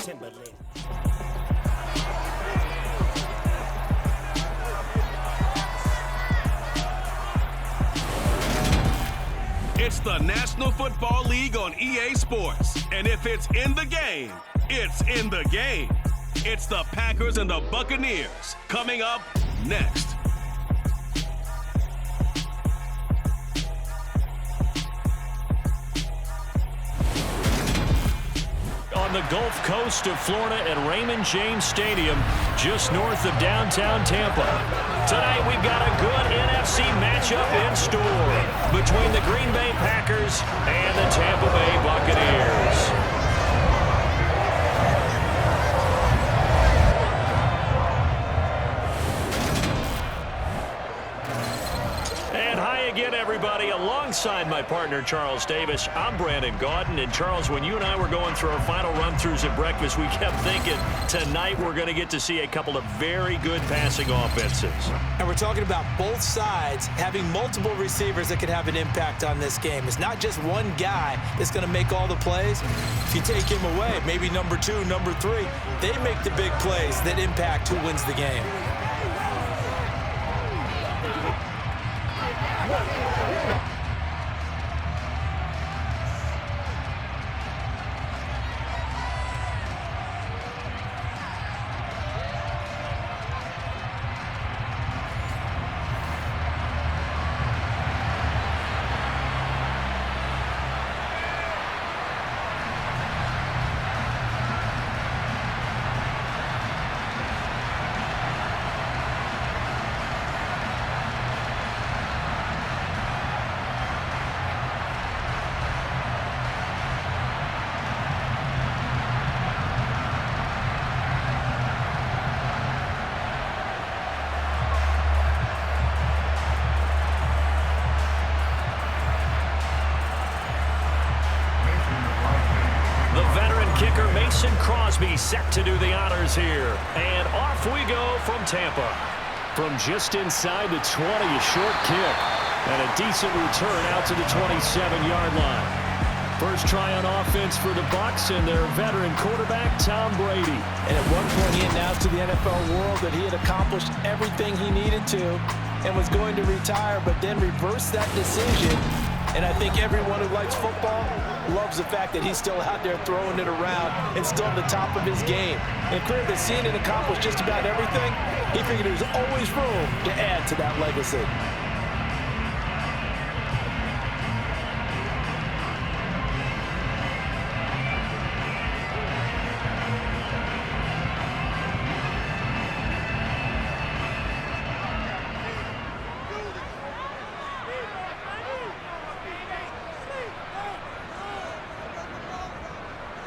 Timberland. It's the National Football League on EA Sports. And if it's in the game, it's in the game. It's the Packers and the Buccaneers coming up next. On the Gulf Coast of Florida at Raymond James Stadium, just north of downtown Tampa. Tonight we've got a good NFC matchup in store between the Green Bay Packers and the Tampa Bay Buccaneers. Again, everybody, alongside my partner, Charles Davis, I'm Brandon Gaudin. And, Charles, when you and I were going through our final run-throughs at breakfast, we kept thinking tonight we're going to get to see a couple of very good passing offenses. And we're talking about both sides having multiple receivers that can have an impact on this game. It's not just one guy that's going to make all the plays. If you take him away, maybe number 2, number 3, they make the big plays that impact who wins the game. Set to do the honors here. And off we go from Tampa. From just inside the 20, a short kick. And a decent return out to the 27-yard line. First try on offense for the Bucs and their veteran quarterback, Tom Brady. And at one point he announced to the NFL world that he had accomplished everything he needed to and was going to retire, but then reversed that decision. And I think everyone who likes football loves the fact that he's still out there throwing it around and still at the top of his game. And Crib has seen it accomplish just about everything. He figured there's always room to add to that legacy.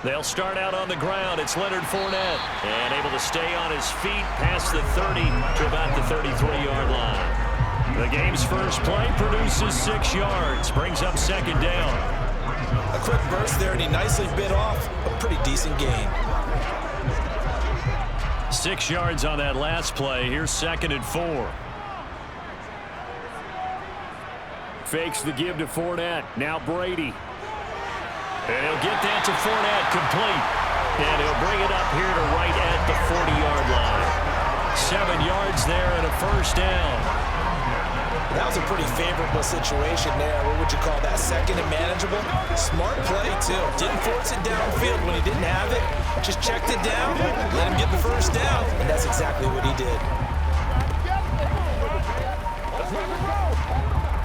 They'll start out on the ground. It's Leonard Fournette. And able to stay on his feet past the 30 to about the 33-yard line. The game's first play produces 6 yards. Brings up second down. A quick burst there, and he nicely bit off a pretty decent gain. 6 yards on that last play. Here's 2nd and 4. Fakes the give to Fournette. Now Brady. And he'll get that to Fournette, complete. And he'll bring it up here to right at the 40-yard line. 7 yards there and a first down. That was a pretty favorable situation there. What would you call that? Second and manageable? Smart play, too. Didn't force it downfield when he didn't have it. Just checked it down, let him get the first down, and that's exactly what he did.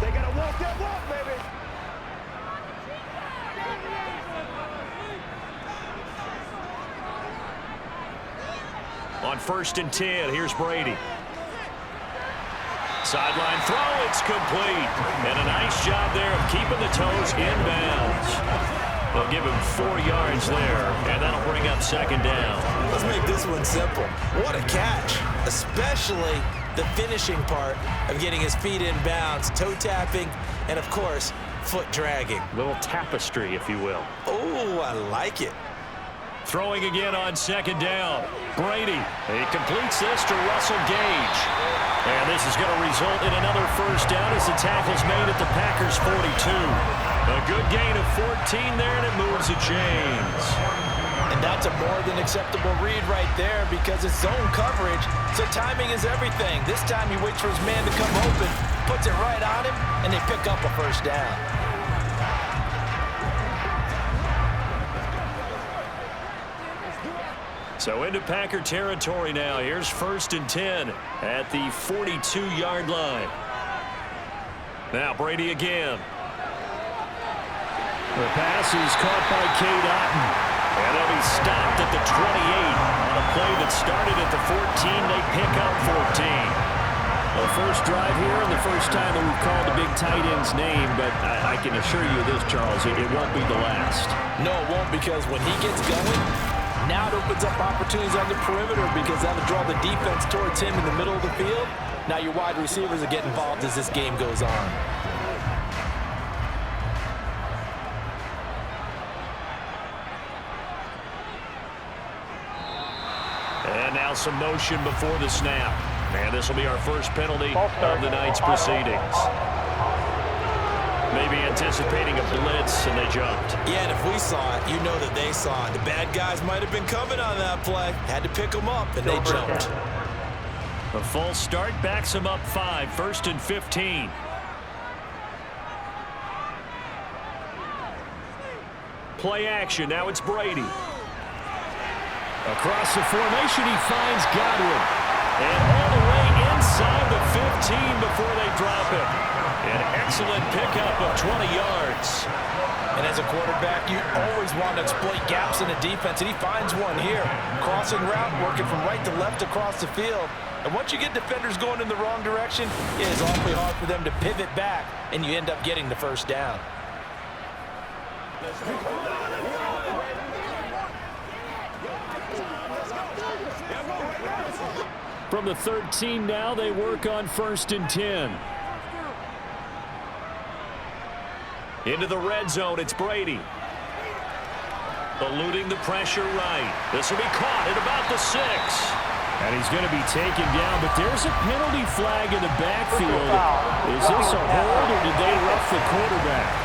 They got to walk that walk, baby. On 1st and 10, here's Brady. Sideline throw, it's complete. And a nice job there of keeping the toes in bounds. They'll give him 4 yards there, and that'll bring up second down. Let's make this one simple. What a catch, especially the finishing part of getting his feet in bounds, toe tapping, and of course, foot dragging. Little tapestry, if you will. Oh, I like it. Throwing again on second down. Brady, he completes this to Russell Gage. And this is going to result in another first down as the tackle's made at the Packers' 42. A good gain of 14 there, and it moves the chains. And that's a more than acceptable read right there because it's zone coverage, so timing is everything. This time he waits for his man to come open, puts it right on him, and they pick up a first down. So into Packer territory now. Here's 1st and 10 at the 42-yard line. Now Brady again. The pass is caught by Cade Otton. And they'll be stopped at the 28 on a play that started at the 14. They pick up 14. The first drive here and the first time that we've called the big tight end's name, but I can assure you this, Charles, it won't be the last. No, it won't, because when he gets going, now it opens up opportunities on the perimeter because that'll draw the defense towards him in the middle of the field. Now your wide receivers are getting involved as this game goes on. And now some motion before the snap. And this will be our first penalty of the night's proceedings. Maybe anticipating a blitz, and they jumped. Yeah, and if we saw it, you know that they saw it. The bad guys might have been coming on that play. Had to pick them up, and they jumped. A false start backs them up 5, 1st and 15. Play action, now it's Brady. Across the formation, he finds Godwin. And all the way inside the 15 before they drop him. An excellent pickup of 20 yards. And as a quarterback, you always want to exploit gaps in the defense, and he finds one here. Crossing route, working from right to left across the field. And once you get defenders going in the wrong direction, it is awfully hard for them to pivot back, and you end up getting the first down. From the 13 now, they work on 1st and 10. Into the red zone, it's Brady. Eluding the pressure right. This will be caught at about the 6. And he's going to be taken down, but there's a penalty flag in the backfield. Is this a hold, or did they rough the quarterback?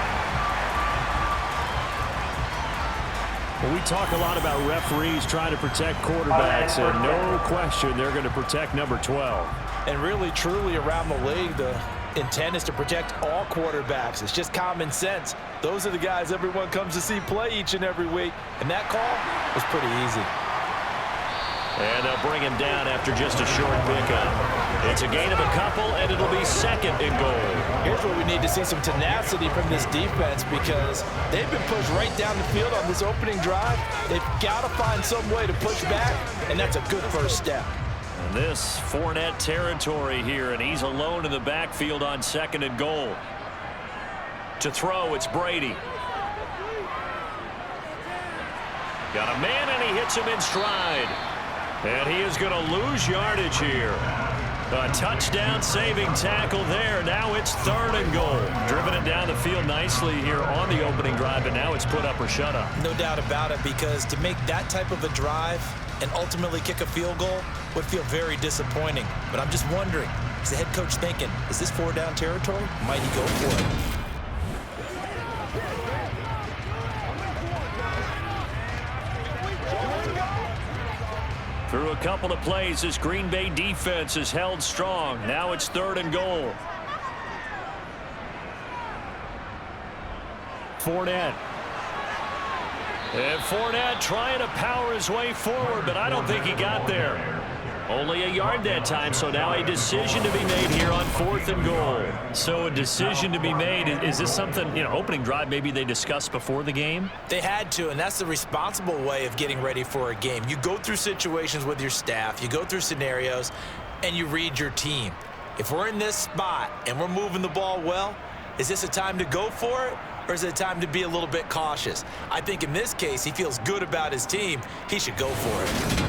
Well, we talk a lot about referees trying to protect quarterbacks, and no question they're going to protect number 12. And really, truly, around the league, the intent is to protect all quarterbacks. It's just common sense. Those are the guys everyone comes to see play each and every week, and that call was pretty easy. And they'll bring him down after just a short pickup. It's a gain of a couple, and it'll be 2nd and goal. Here's where we need to see some tenacity from this defense because they've been pushed right down the field on this opening drive. They've got to find some way to push back, and that's a good first step. And this Fournette territory here, and he's alone in the backfield on 2nd and goal. To throw, it's Brady. Got a man, and he hits him in stride. And he is going to lose yardage here. A touchdown-saving tackle there. Now it's 3rd and goal. Driven it down the field nicely here on the opening drive, and now it's put up or shut up. No doubt about it, because to make that type of a drive and ultimately kick a field goal would feel very disappointing. But I'm just wondering, is the head coach thinking, is this 4-down territory? Might he go for it? Through a couple of plays, this Green Bay defense is held strong. Now it's 3rd and goal. Fournette. And Fournette trying to power his way forward, but I don't think he got there. Only a yard that time, so now a decision to be made here on 4th and goal. So a decision to be made. Is this something, opening drive maybe they discussed before the game? They had to, and that's the responsible way of getting ready for a game. You go through situations with your staff, you go through scenarios, and you read your team. If we're in this spot and we're moving the ball well, is this a time to go for it, or is it a time to be a little bit cautious? I think in this case, he feels good about his team. He should go for it.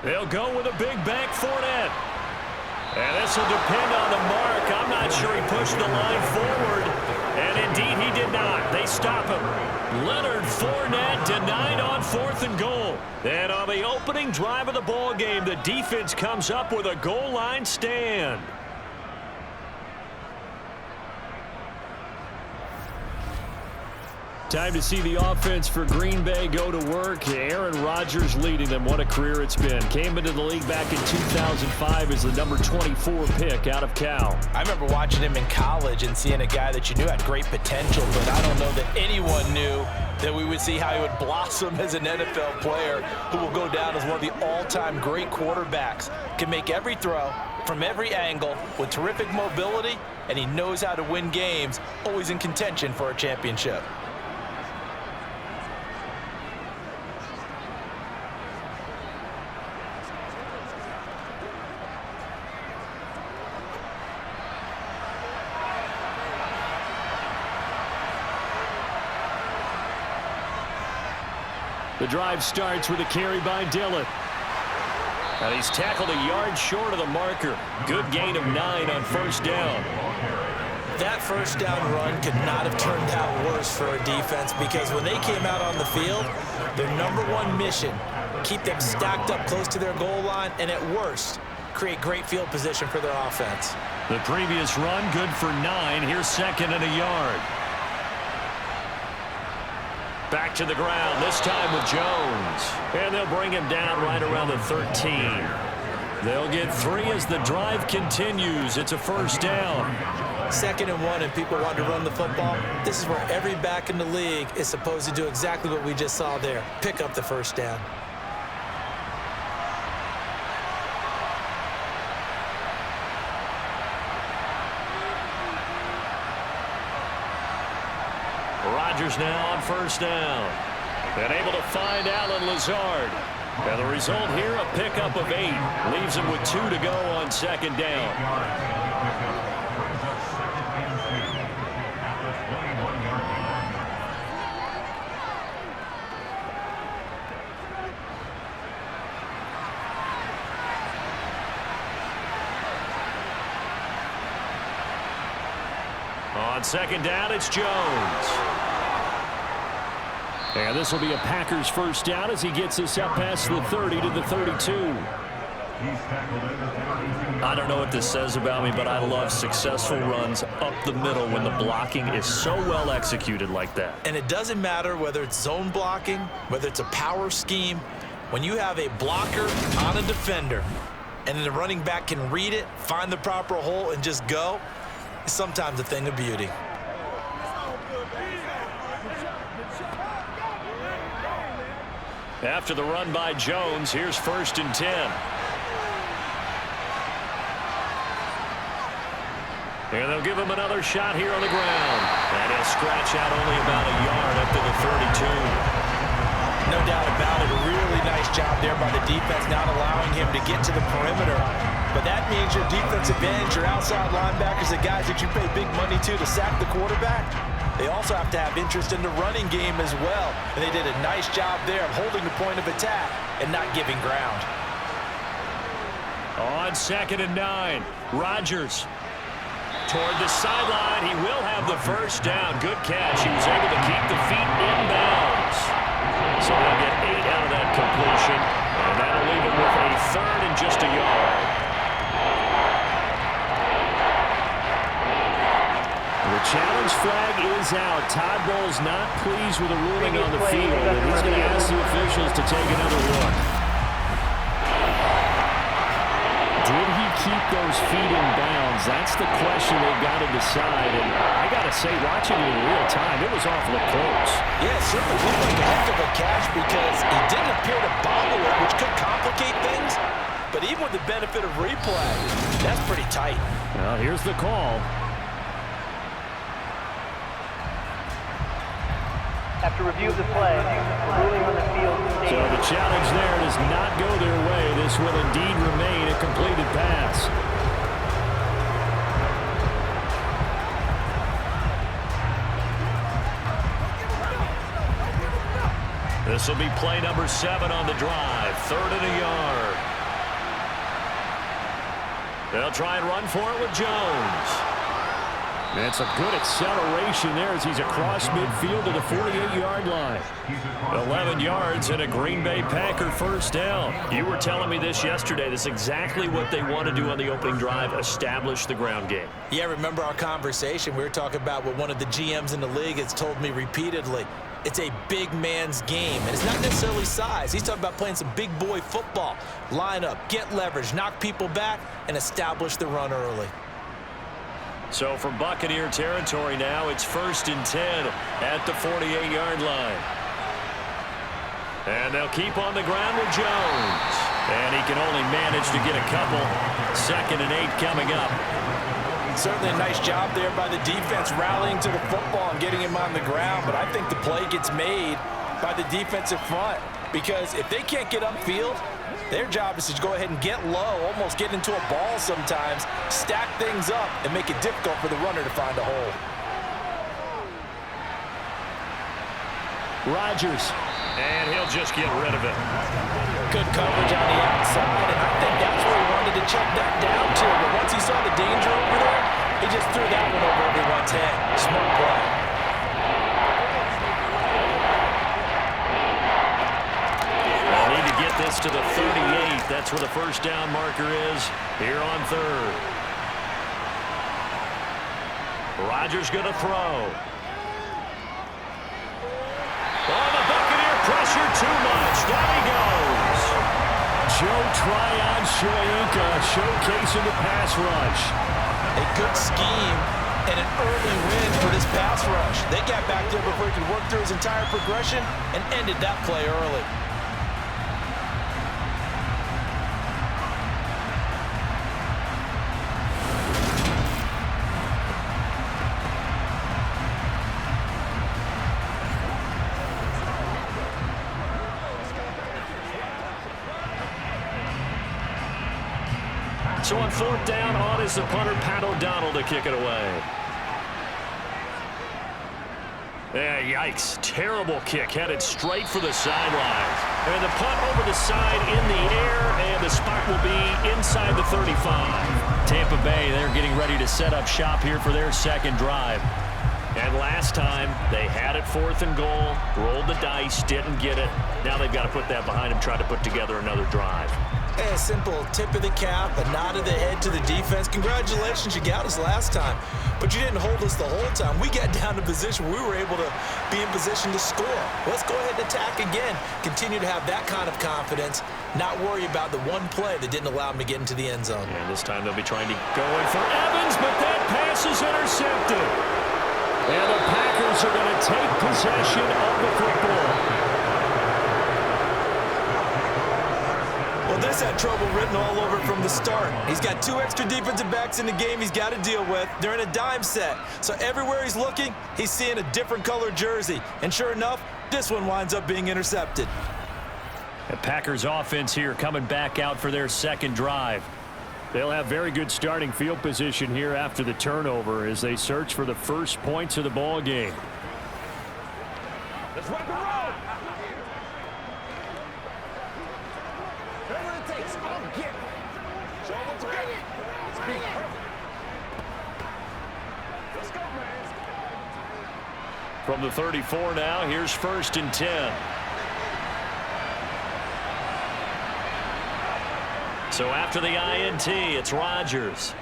They'll go with a big bank Fournette. And this will depend on the mark. I'm not sure he pushed the line forward. And indeed he did not. They stop him. Leonard Fournette denied on 4th and goal. And on the opening drive of the ball game, the defense comes up with a goal line stand. Time to see the offense for Green Bay go to work. Aaron Rodgers leading them. What a career it's been. Came into the league back in 2005 as the number 24 pick out of Cal. I remember watching him in college and seeing a guy that you knew had great potential, but I don't know that anyone knew that we would see how he would blossom as an NFL player who will go down as one of the all-time great quarterbacks. Can make every throw from every angle with terrific mobility, and he knows how to win games, always in contention for a championship. The drive starts with a carry by Dillon. And he's tackled a yard short of the marker. Good gain of 9 on 1st down. That 1st down run could not have turned out worse for a defense, because when they came out on the field, their #1 mission, keep them stacked up close to their goal line, and at worst, create great field position for their offense. The previous run good for 9. Here's 2nd and a yard. Back to the ground, this time with Jones. And they'll bring him down right around the 13. They'll get 3 as the drive continues. It's a 1st down. 2nd and 1, and people want to run the football. This is where every back in the league is supposed to do exactly what we just saw there. Pick up the 1st down. Rodgers now on 1st down. And able to find Allen Lazard. And the result here, a pickup of 8. Leaves him with 2 to go on 2nd down. On 2nd down, it's Jones. And this will be a Packers 1st down as he gets us up past the 30 to the 32. I don't know what this says about me, but I love successful runs up the middle when the blocking is so well executed like that. And it doesn't matter whether it's zone blocking, whether it's a power scheme. When you have a blocker on a defender and then the running back can read it, find the proper hole, and just go, it's sometimes a thing of beauty. After the run by Jones, here's 1st and 10. And they'll give him another shot here on the ground. And he'll scratch out only about a yard up to the 32. No doubt about it. A really nice job there by the defense, not allowing him to get to the perimeter. But that means your defensive ends, your outside linebackers, the guys that you pay big money to sack the quarterback, they also have to have interest in the running game as well. And they did a nice job there of holding the point of attack and not giving ground. On 2nd and 9, Rodgers toward the sideline. He will have the 1st down. Good catch. He was able to keep the feet in bounds. So they'll get 8 out of that completion. And that'll leave him with a 3rd and just a yard. The challenge flag is out. Todd Bowles not pleased with the ruling on the field, and he's going to ask the officials to take another look. Did he keep those feet in bounds? That's the question they've got to decide. And I got to say, watching it in real time, it was awfully close. Yeah, it certainly looked like a heck of a catch because he didn't appear to bobble it, which could complicate things. But even with the benefit of replay, that's pretty tight. Well, here's the call. After review of the play, the ruling on the field states. So the challenge there does not go their way. This will indeed remain a completed pass. This will be play number 7 on the drive. 3rd and a yard. They'll try and run for it with Jones. And some good acceleration there as he's across midfield to the 48-yard line. 11 yards and a Green Bay Packer first down. You were telling me this yesterday. This is exactly what they want to do on the opening drive, establish the ground game. Yeah, remember our conversation? We were talking about what one of the GMs in the league has told me repeatedly. It's a big man's game, and it's not necessarily size. He's talking about playing some big boy football. Line up, get leverage, knock people back, and establish the run early. So from Buccaneer territory now, it's 1st and 10 at the 48-yard line. And they'll keep on the ground with Jones. And he can only manage to get a couple. 2nd and 8 coming up. Certainly a nice job there by the defense rallying to the football and getting him on the ground. But I think the play gets made by the defensive front. Because if they can't get upfield, their job is to go ahead and get low, almost get into a ball sometimes, stack things up, and make it difficult for the runner to find a hole. Rodgers. And he'll just get rid of it. Good coverage on the outside, and I think that's where he wanted to check that down to. But once he saw the danger over there, he just threw that one over everyone's head. Smart play. They'll need to get this to the 38. That's where the first down marker is here on 3rd. Rodgers going to throw. Oh, the Buccaneer pressure too much. Down he goes. Joe Tryon-Shoyinka showcasing the pass rush. A good scheme and an early win for this pass rush. They got back there before he could work through his entire progression and ended that play early. So on 4th down, on is the punter, Pat O'Donnell, to kick it away. Yeah, yikes. Terrible kick, headed straight for the sideline. And the punt over the side in the air, and the spot will be inside the 35. Tampa Bay, they're getting ready to set up shop here for their 2nd drive. And last time, they had it 4th and goal, rolled the dice, didn't get it. Now they've got to put that behind them, try to put together another drive. A simple tip of the cap, a nod of the head to the defense. Congratulations, you got us last time, but you didn't hold us the whole time. We got down to position where we were able to be in position to score. Let's go ahead and attack again. Continue to have that kind of confidence, not worry about the one play that didn't allow them to get into the end zone. And this time they'll be trying to go in for Evans, but that pass is intercepted. And the Packers are going to take possession of the football. This had trouble written all over from the start. He's got 2 extra defensive backs in the game he's got to deal with. They're in a dime set. So everywhere he's looking, he's seeing a different color jersey. And sure enough, this one winds up being intercepted. The Packers offense here coming back out for their 2nd drive. They'll have very good starting field position here after the turnover as they search for the first points of the ball game. Let's rock and roll. Whatever it takes, I'll get it. Show them what to do. Let's be perfect. Let's go, man. From the 34 now, here's 1st and 10. So after the INT, it's Rodgers.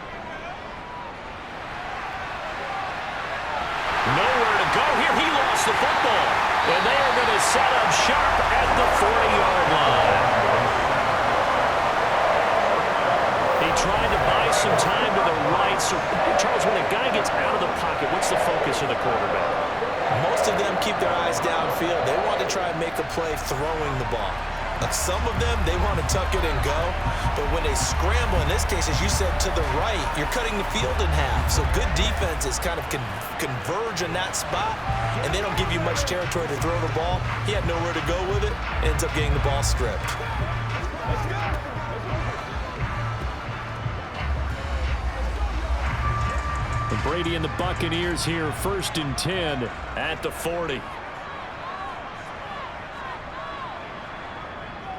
Nowhere to go here. He lost the football. And they are going to set up shop at the 40-yard line. He tried to buy some time to the right. So, Charles, when a guy gets out of the pocket, what's the focus of the quarterback? Most of them keep their eyes downfield. They want to try and make a play throwing the ball. Some of them, they want to tuck it and go. But when they scramble, in this case, as you said, to the right, you're cutting the field in half. So good defenses kind of converge in that spot, and they don't give you much territory to throw the ball. He had nowhere to go with it, ends up getting the ball stripped. Brady and the Buccaneers here, 1st and 10 at the 40.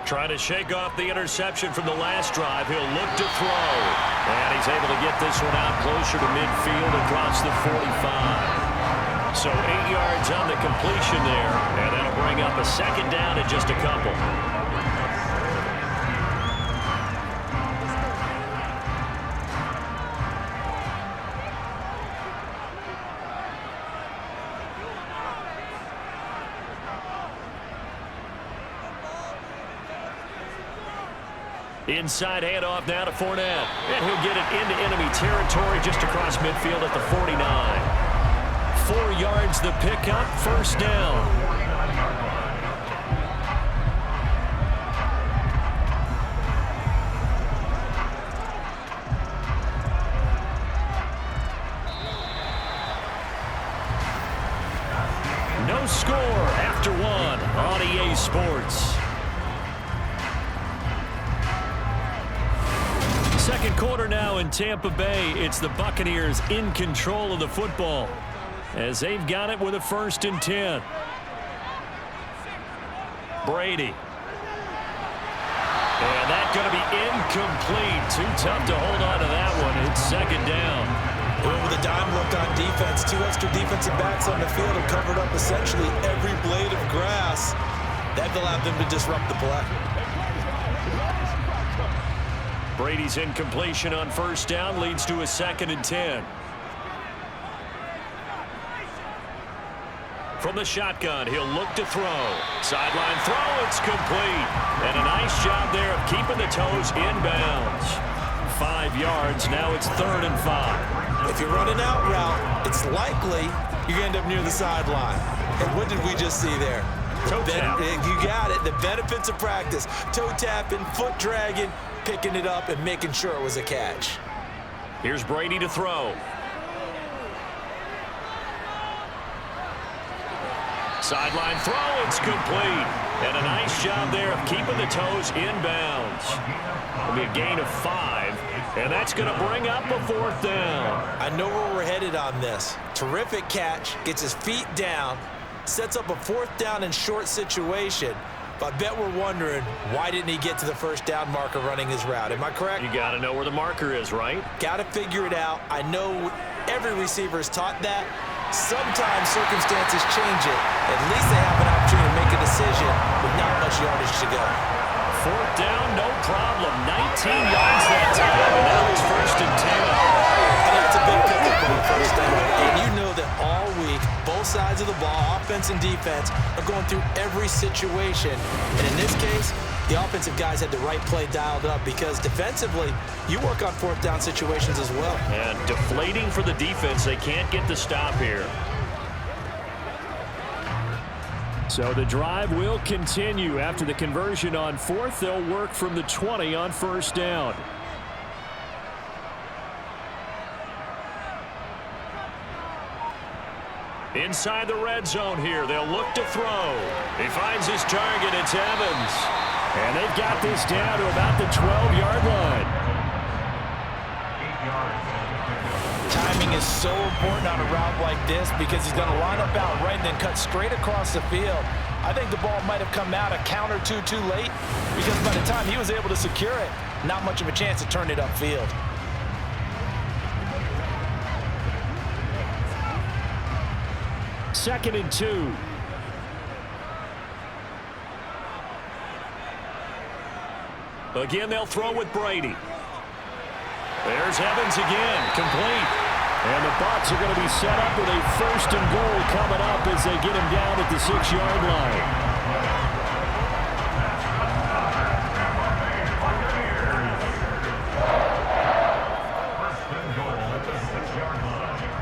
Trying to shake off the interception from the last drive. He'll look to throw. And he's able to get this one out closer to midfield across the 45. So 8 yards on the completion there. And that'll bring up a second down in just a couple. Inside handoff now to Fournette. And he'll get it into enemy territory just across midfield at the 49. 4 yards the pickup, first down. No score after one on EA Sports. Second quarter now in Tampa Bay. It's the Buccaneers in control of the football as they've got it with a 1st and 10. Brady. And that's going to be incomplete. Too tough to hold on to that one. It's second down. With a dime look on defense, 2 extra defensive backs on the field have covered up essentially every blade of grass. That allowed them to disrupt the play. Brady's incompletion on 1st down leads to a 2nd and 10. From the shotgun, he'll look to throw. Sideline throw, it's complete. And a nice job there of keeping the toes inbounds. 5 yards, now it's 3rd and 5. If you run an out route, it's likely you're going to end up near the sideline. And what did we just see there? Toe tap. You got it. The benefits of practice. Toe tapping, foot dragging, picking it up, and making sure it was a catch. Here's Brady to throw. Sideline throw, it's complete. And a nice job there of keeping the toes inbounds. It'll be a gain of 5, and that's going to bring up a 4th down. I know where we're headed on this. Terrific catch, gets his feet down, sets up a 4th down and short situation. But I bet we're wondering, why didn't he get to the 1st down marker running his route? Am I correct? You got to know where the marker is, right? Got to figure it out. I know every receiver is taught that. Sometimes circumstances change it. At least they have an opportunity to make a decision with not much yardage to go. 4th down, no problem. 19 yards that time, and now it's 1st and 10. And that's a big pickup on 1st down. And you know that all week, both sides of the ball, offense and defense, are going through every situation. And in this case, the offensive guys had the right play dialed up because defensively, you work on 4th down situations as well. And deflating for the defense. They can't get the stop here. So the drive will continue. After the conversion on 4th, they'll work from the 20 on 1st down. Inside the red zone here, they'll look to throw. He finds his target, it's Evans. And they've got this down to about the 12-yard line. Timing is so important on a route like this because he's going to line up out right and then cut straight across the field. I think the ball might have come out a count or two too late because by the time he was able to secure it, not much of a chance to turn it upfield. Second and 2. Again, they'll throw with Brady. There's Evans again, complete. And the Bucs are going to be set up with a 1st and goal coming up as they get him down at the 6-yard line.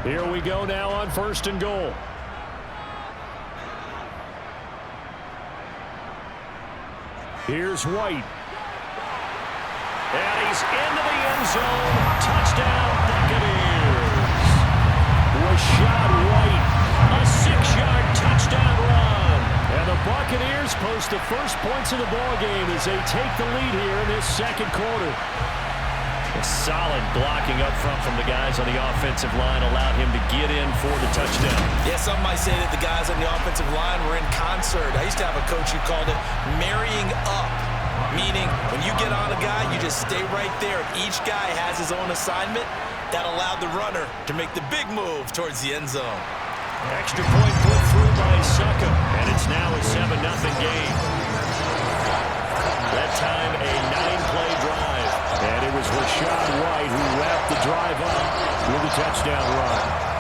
Here we go now on 1st and goal. Here's White. And he's into the end zone. Touchdown, Buccaneers. Rashad White, a 6-yard touchdown run. And the Buccaneers post the first points of the ballgame as they take the lead here in this second quarter. A solid blocking up front from the guys on the offensive line allowed him to get in for the touchdown. Yeah, some might say that the guys on the offensive line were in concert. I used to have a coach who called it marrying up. Meaning, when you get on a guy, you just stay right there. Each guy has his own assignment. That allowed the runner to make the big move towards the end zone. Extra point put through by Succa, and it's now a 7-0 game. That time, a 9-play drive. And it was Rashad White who wrapped the drive up with a touchdown run.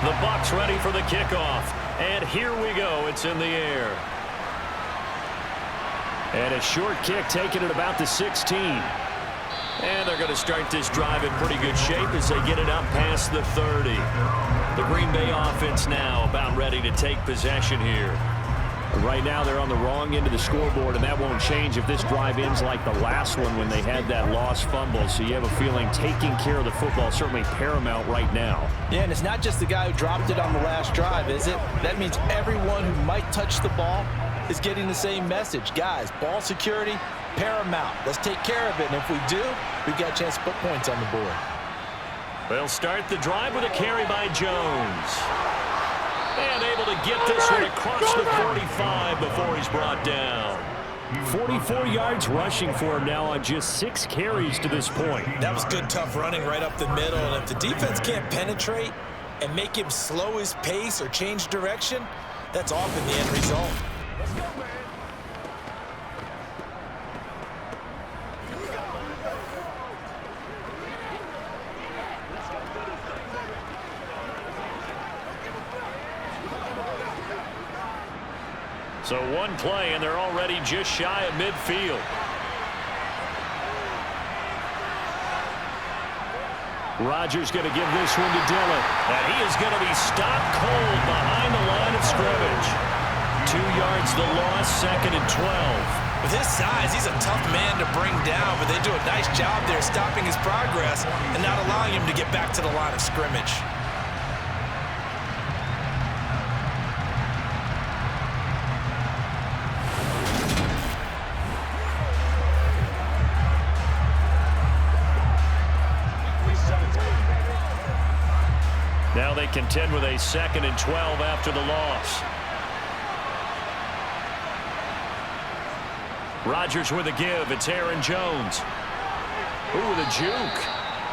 The Bucs ready for the kickoff. And here we go. It's in the air. And a short kick taken at about the 16. And they're going to start this drive in pretty good shape as they get it up past the 30. The Green Bay offense now about ready to take possession here. Right now they're on the wrong end of the scoreboard, and that won't change if this drive ends like the last one when they had that lost fumble. So you have a feeling taking care of the football is certainly paramount right now. Yeah, and it's not just the guy who dropped it on the last drive, is it? That means everyone who might touch the ball is getting the same message. Guys, ball security, paramount. Let's take care of it, and if we do, we've got a chance to put points on the board. They'll start the drive with a carry by Jones. And able to get this one across the 45 before he's brought down. 44 yards rushing for him now on just 6 carries to this point. That was good, tough running right up the middle. And if the defense can't penetrate and make him slow his pace or change direction, that's often the end result. Let's go, man. So one play, and they're already just shy of midfield. Rodgers going to give this one to Dillon. And he is going to be stopped cold behind the line of scrimmage. 2 yards the loss, 2nd and 12. With his size, he's a tough man to bring down, but they do a nice job there stopping his progress and not allowing him to get back to the line of scrimmage. Now they contend with a 2nd and 12 after the loss. Rodgers with a give. It's Aaron Jones. Ooh, the juke.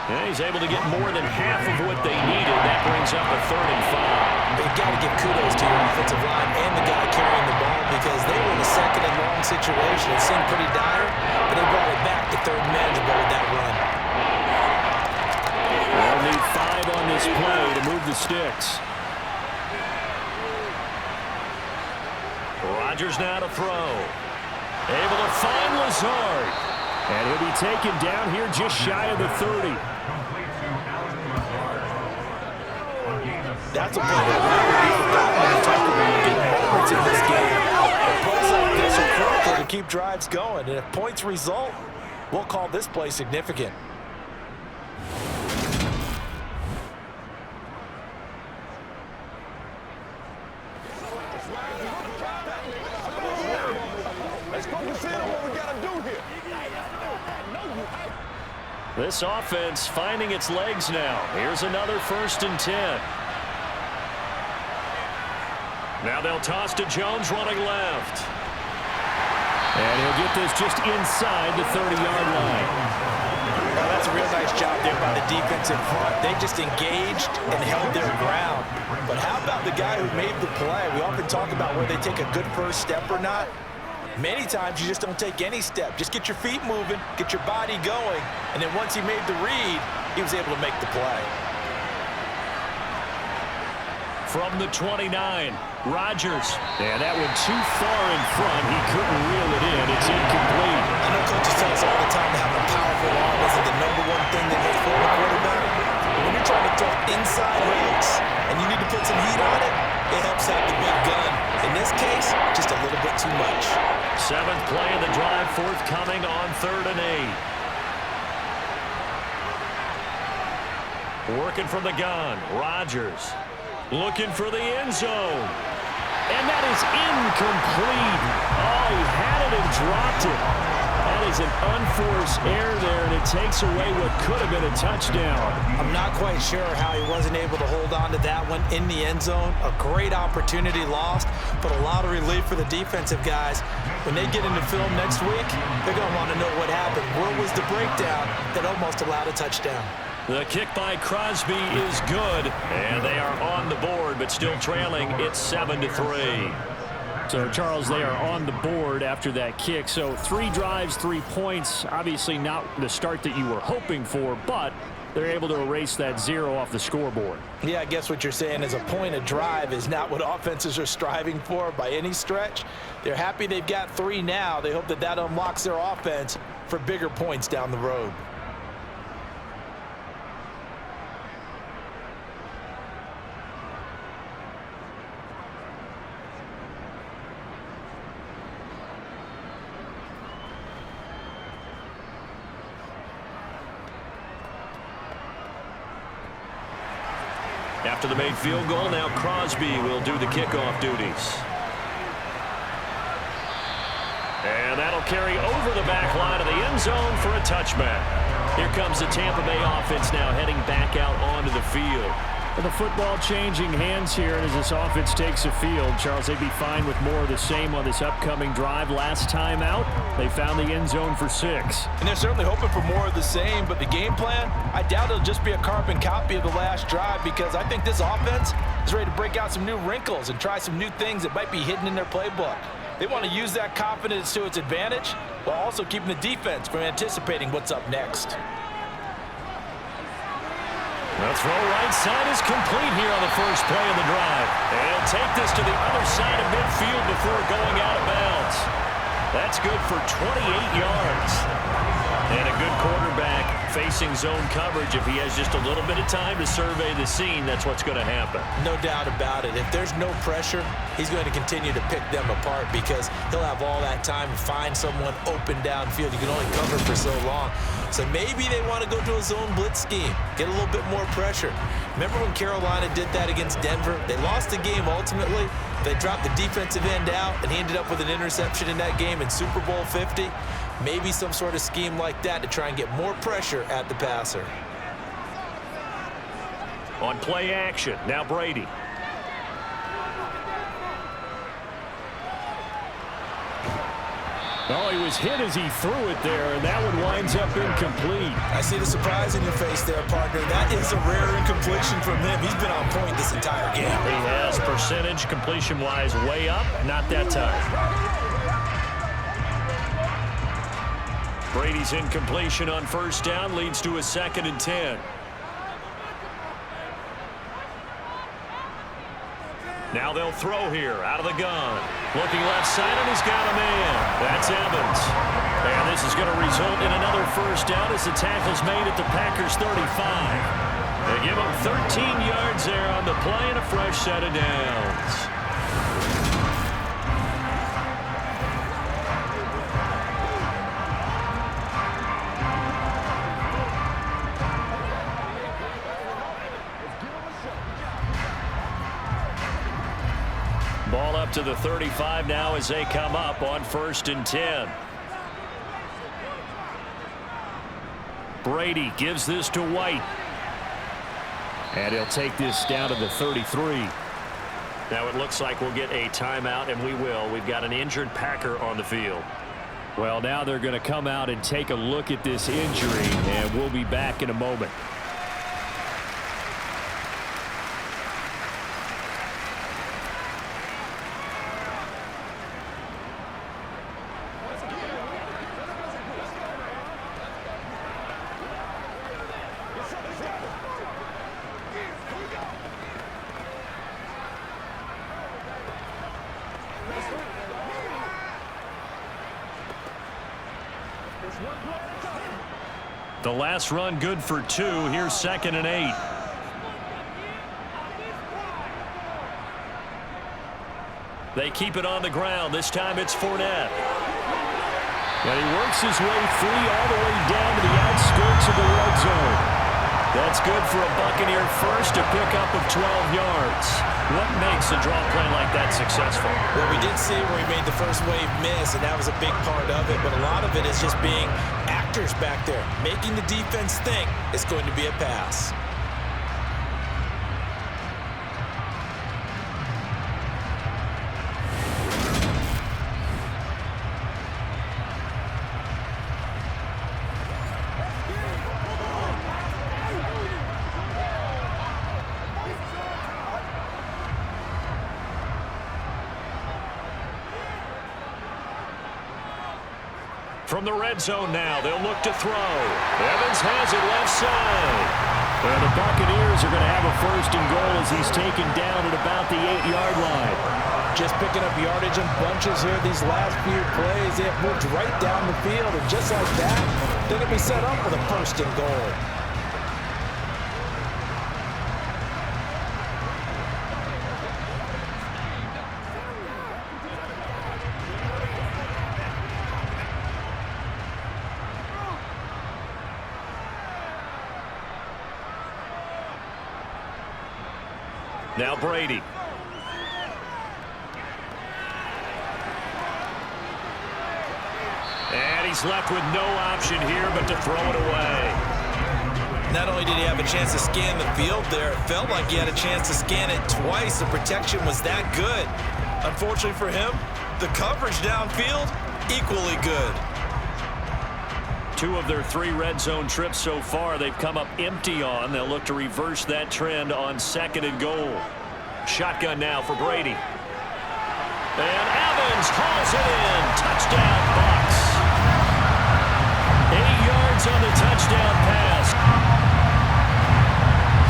Yeah, he's able to get more than half of what they needed. That brings up a 3rd and 5. But you got to give kudos to your offensive line and the guy carrying the ball because they were in a 2nd and long situation. It seemed pretty dire, but they brought it back to 3rd and manageable with that run. They'll need 5 on this play to move the sticks. Rodgers now to throw. Able to find Lazard. And he'll be taken down here just shy of the 30. That's a play that we're talking about getting moments in this game. But plays like this are critical to keep drives going. And if points result, we'll call this play significant. Let's focus in on what we got to do here. This offense finding its legs now. Here's another 1st and 10. Now they'll toss to Jones running left. And he'll get this just inside the 30-yard line. Well, that's a real nice job there by the defense in front. They just engaged and held their ground. But how about the guy who made the play? We often talk about whether they take a good first step or not. Many times you just don't take any step. Just get your feet moving, get your body going, and then once he made the read, he was able to make the play. From the 29, Rodgers. Yeah, that one too far in front. He couldn't reel it in. It's incomplete. I know coaches tell us all the time that having a powerful arm isn't the #1 thing they look for in a quarterback. But when you're trying to throw inside routes and you need to put some heat on it, it helps have the big gun. In this case, just a little bit too much. 7th play of the drive forthcoming on 3rd and 8. Working from the gun. Rodgers looking for the end zone. And that is incomplete. Oh, he had it and dropped it. That is an unforced error there, and it takes away what could have been a touchdown. I'm not quite sure how he wasn't able to hold on to that one in the end zone. A great opportunity lost, but a lot of relief for the defensive guys. When they get into film next week, they're going to want to know what happened. Where was the breakdown that almost allowed a touchdown? The kick by Crosby is good, and they are on the board, but still trailing. It's 7-3. So, Charles, they are on the board after that kick. So 3 drives, 3 points. Obviously not the start that you were hoping for, but they're able to erase that 0 off the scoreboard. Yeah, I guess what you're saying is a point of drive is not what offenses are striving for by any stretch. They're happy they've got 3 now. They hope that that unlocks their offense for bigger points down the road. After the made field goal, now Crosby will do the kickoff duties. And that'll carry over the back line of the end zone for a touchback. Here comes the Tampa Bay offense now heading back out onto the field. With the football changing hands here as this offense takes the field, Charles, they'd be fine with more of the same on this upcoming drive. Last time out, they found the end zone for 6. And they're certainly hoping for more of the same, but the game plan, I doubt it'll just be a carbon copy of the last drive, because I think this offense is ready to break out some new wrinkles and try some new things that might be hidden in their playbook. They want to use that confidence to its advantage while also keeping the defense from anticipating what's up next. The throw right side is complete here on the first play of the drive. And he'll take this to the other side of midfield before going out of bounds. That's good for 28 yards. And a good quarterback facing zone coverage. If he has just a little bit of time to survey the scene, that's what's going to happen. No doubt about it. If there's no pressure, he's going to continue to pick them apart, because he'll have all that time to find someone open downfield. You can only cover for so long. So maybe they want to go to a zone blitz scheme, get a little bit more pressure. Remember when Carolina did that against Denver? They lost the game ultimately. They dropped the defensive end out, and he ended up with an interception in that game in Super Bowl 50. Maybe some sort of scheme like that to try and get more pressure at the passer. On play action, now Brady. Oh, he was hit as he threw it there, and that one winds up incomplete. I see the surprise in your face there, partner. That is a rare incompletion from him. He's been on point this entire game. He has percentage completion-wise way up, not that time. Brady's incompletion on first down leads to a 2nd and 10. Now they'll throw here out of the gun. Looking left side, and he's got a man. That's Evans. And this is going to result in another first down as the tackle's made at the Packers' 35. They give him 13 yards there on the play and a fresh set of downs. Ball up to the 35 now as they come up on 1st and 10. Brady gives this to White. And he'll take this down to the 33. Now it looks like we'll get a timeout, and we will. We've got an injured Packer on the field. Well, now they're going to come out and take a look at this injury, and we'll be back in a moment. The last run good for 2. Here's 2nd and 8. They keep it on the ground. This time it's Fournette. And he works his way free all the way down to the outskirts of the red zone. That's good for a Buccaneer first, a pickup of 12 yards. What makes a draw play like that successful? Well, we did see where he made the first wave miss, and that was a big part of it. But a lot of it is just being actors back there, making the defense think it's going to be a pass. From the red zone now, they'll look to throw. Evans has it left side. And the Buccaneers are going to have a first and goal as he's taken down at about the 8-yard line. Just picking up yardage in bunches here these last few plays. They have moved right down the field, and just like that, they're going to be set up for the first and goal. Now Brady. And he's left with no option here but to throw it away. Not only did he have a chance to scan the field there, it felt like he had a chance to scan it twice. The protection was that good. Unfortunately for him, the coverage downfield, equally good. 2 of their 3 red zone trips so far, they've come up empty on. They'll look to reverse that trend on 2nd and goal. Shotgun now for Brady. And Evans hauls it in. Touchdown, Bucs. 8 yards on the touchdown pass.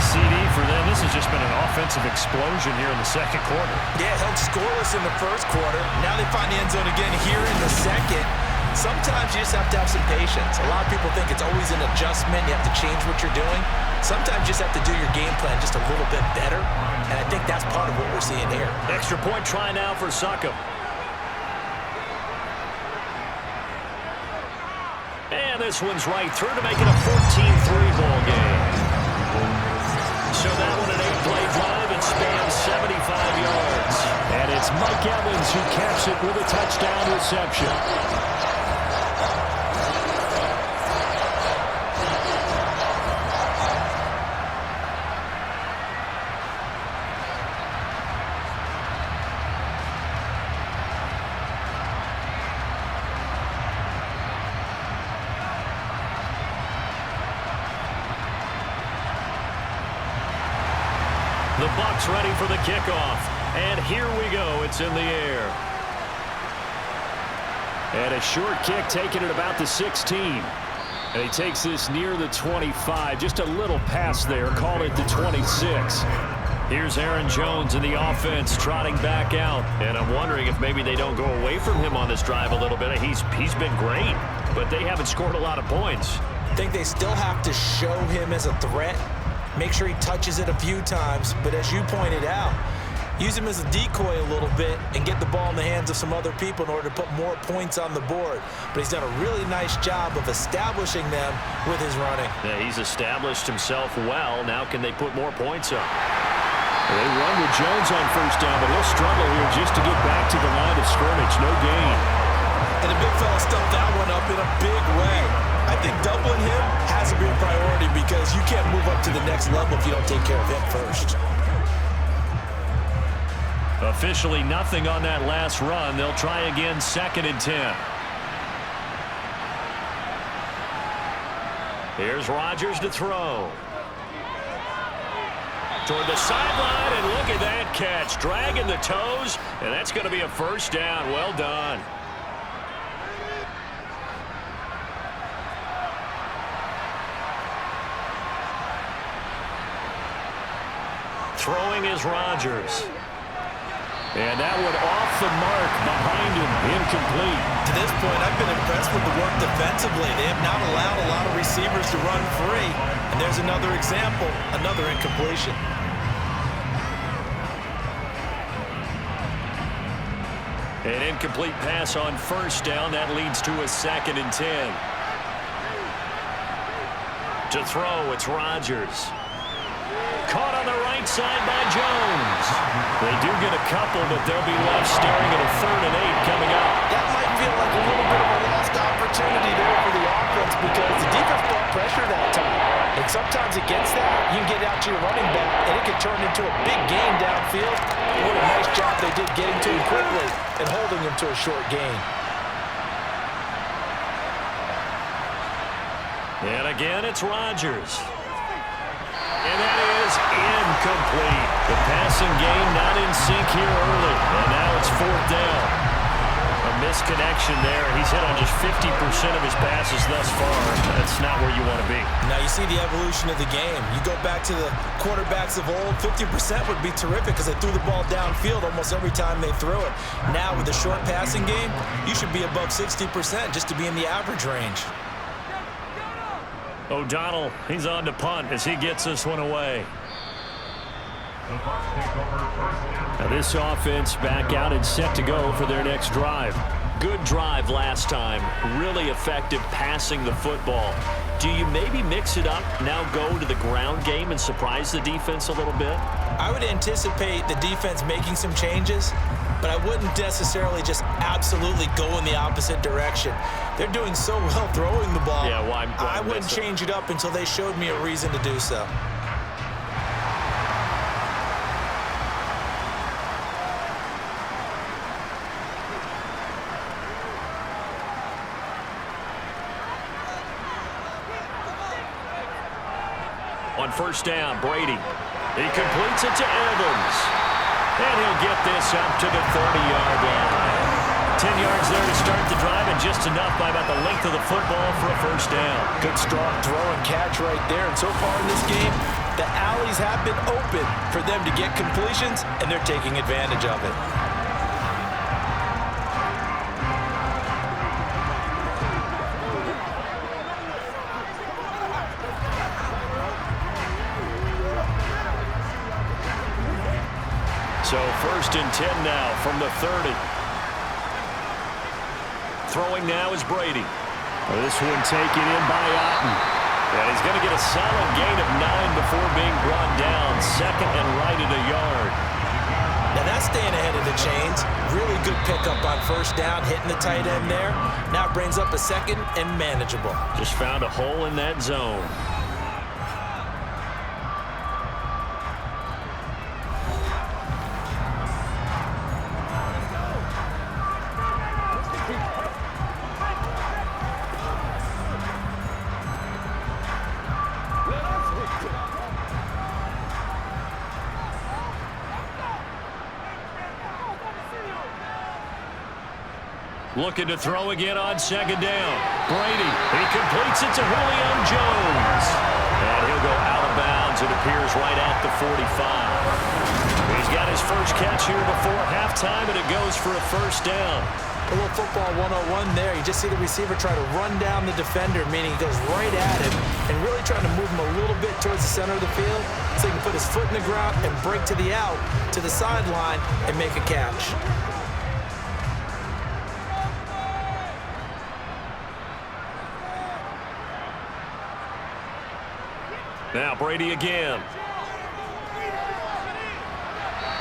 CD for them. This has just been an offensive explosion here in the 2nd quarter. Yeah, held scoreless in the 1st quarter. Now they find the end zone again here in the 2nd. Sometimes you just have to have some patience. A lot of people think it's always an adjustment. You have to change what you're doing. Sometimes you just have to do your game plan just a little bit better. And I think that's part of what we're seeing here. Extra point try now for Succop. And this one's right through to make it a 14-3 ball game. So that one an 8-play drive. It spans 75 yards. And it's Mike Evans who caps it with a touchdown reception. The Bucs ready for the kickoff. And here we go. It's in the air. And a short kick taken at about the 16. And he takes this near the 25. Just a little pass there. Call it the 26. Here's Aaron Jones in the offense trotting back out. And I'm wondering if maybe they don't go away from him on this drive a little bit. He's been great, but they haven't scored a lot of points. I think they still have to show him as a threat. Make sure he touches it a few times. But as you pointed out, use him as a decoy a little bit and get the ball in the hands of some other people in order to put more points on the board. But he's done a really nice job of establishing them with his running. Yeah, he's established himself well. Now can they put more points up? They run with Jones on first down, but he'll struggle here just to get back to the line of scrimmage. No gain. And the big fella stuffed that one up in a big way. I think doubling him has to be a priority because you can't move up to the next level if you don't take care of him first. Officially nothing on that last run. They'll try again 2nd and 10. Here's Rodgers to throw. Toward the sideline, and look at that catch. Dragging the toes, and that's going to be a first down. Well done. Throwing is Rodgers. And that one off the mark behind him, incomplete. To this point, I've been impressed with the work defensively. They have not allowed a lot of receivers to run free. And there's another example, another incompletion. An incomplete pass on first down. That leads to a 2nd and 10. To throw, it's Rodgers. Caught on the right side by Jones. They do get a couple, but they'll be left staring at a 3rd and 8 coming up. That might feel like a little bit of a lost opportunity there for the offense because the defense brought pressure that time. And sometimes against that, you can get out to your running back, and it can turn into a big gain downfield. What a nice job they did getting to him quickly and holding him to a short gain. And again, it's Rodgers. And that is incomplete. The passing game not in sync here early. And now it's 4th down. A misconnection there. He's hit on just 50% of his passes thus far. That's not where you want to be. Now you see the evolution of the game. You go back to the quarterbacks of old, 50% would be terrific because they threw the ball downfield almost every time they threw it. Now with the short passing game, you should be above 60% just to be in the average range. O'Donnell, he's on to punt as he gets this one away. Now this offense back out and set to go for their next drive. Good drive last time. Really effective passing the football. Do you maybe mix it up, now go to the ground game and surprise the defense a little bit? I would anticipate the defense making some changes, but I wouldn't necessarily just absolutely go in the opposite direction. They're doing so well throwing the ball. Yeah, I wouldn't change it up until they showed me a reason to do so. On 1st down, Brady. He completes it to Evans. And he'll get this up to the 30-yard line. 10 yards there to start the drive, and just enough by about the length of the football for a 1st down. Good strong throw and catch right there. And so far in this game, the alleys have been open for them to get completions, and they're taking advantage of it. So 1st and 10 now from the 30. Throwing now is Brady. This one taken in by Otten. And he's going to get a solid gain of 9 before being brought down. 2nd and right at a yard. Now that's staying ahead of the chains. Really good pickup on 1st down, hitting the tight end there. Now it brings up a 2nd and manageable. Just found a hole in that zone. Looking to throw again on 2nd down. Brady, he completes it to Julio Jones. And he'll go out of bounds, it appears, right at the 45. He's got his first catch here before halftime, and it goes for a 1st down. A little football 101 there. You just see the receiver try to run down the defender, meaning he goes right at him and really trying to move him a little bit towards the center of the field so he can put his foot in the ground and break to the out, to the sideline, and make a catch. Now Brady again.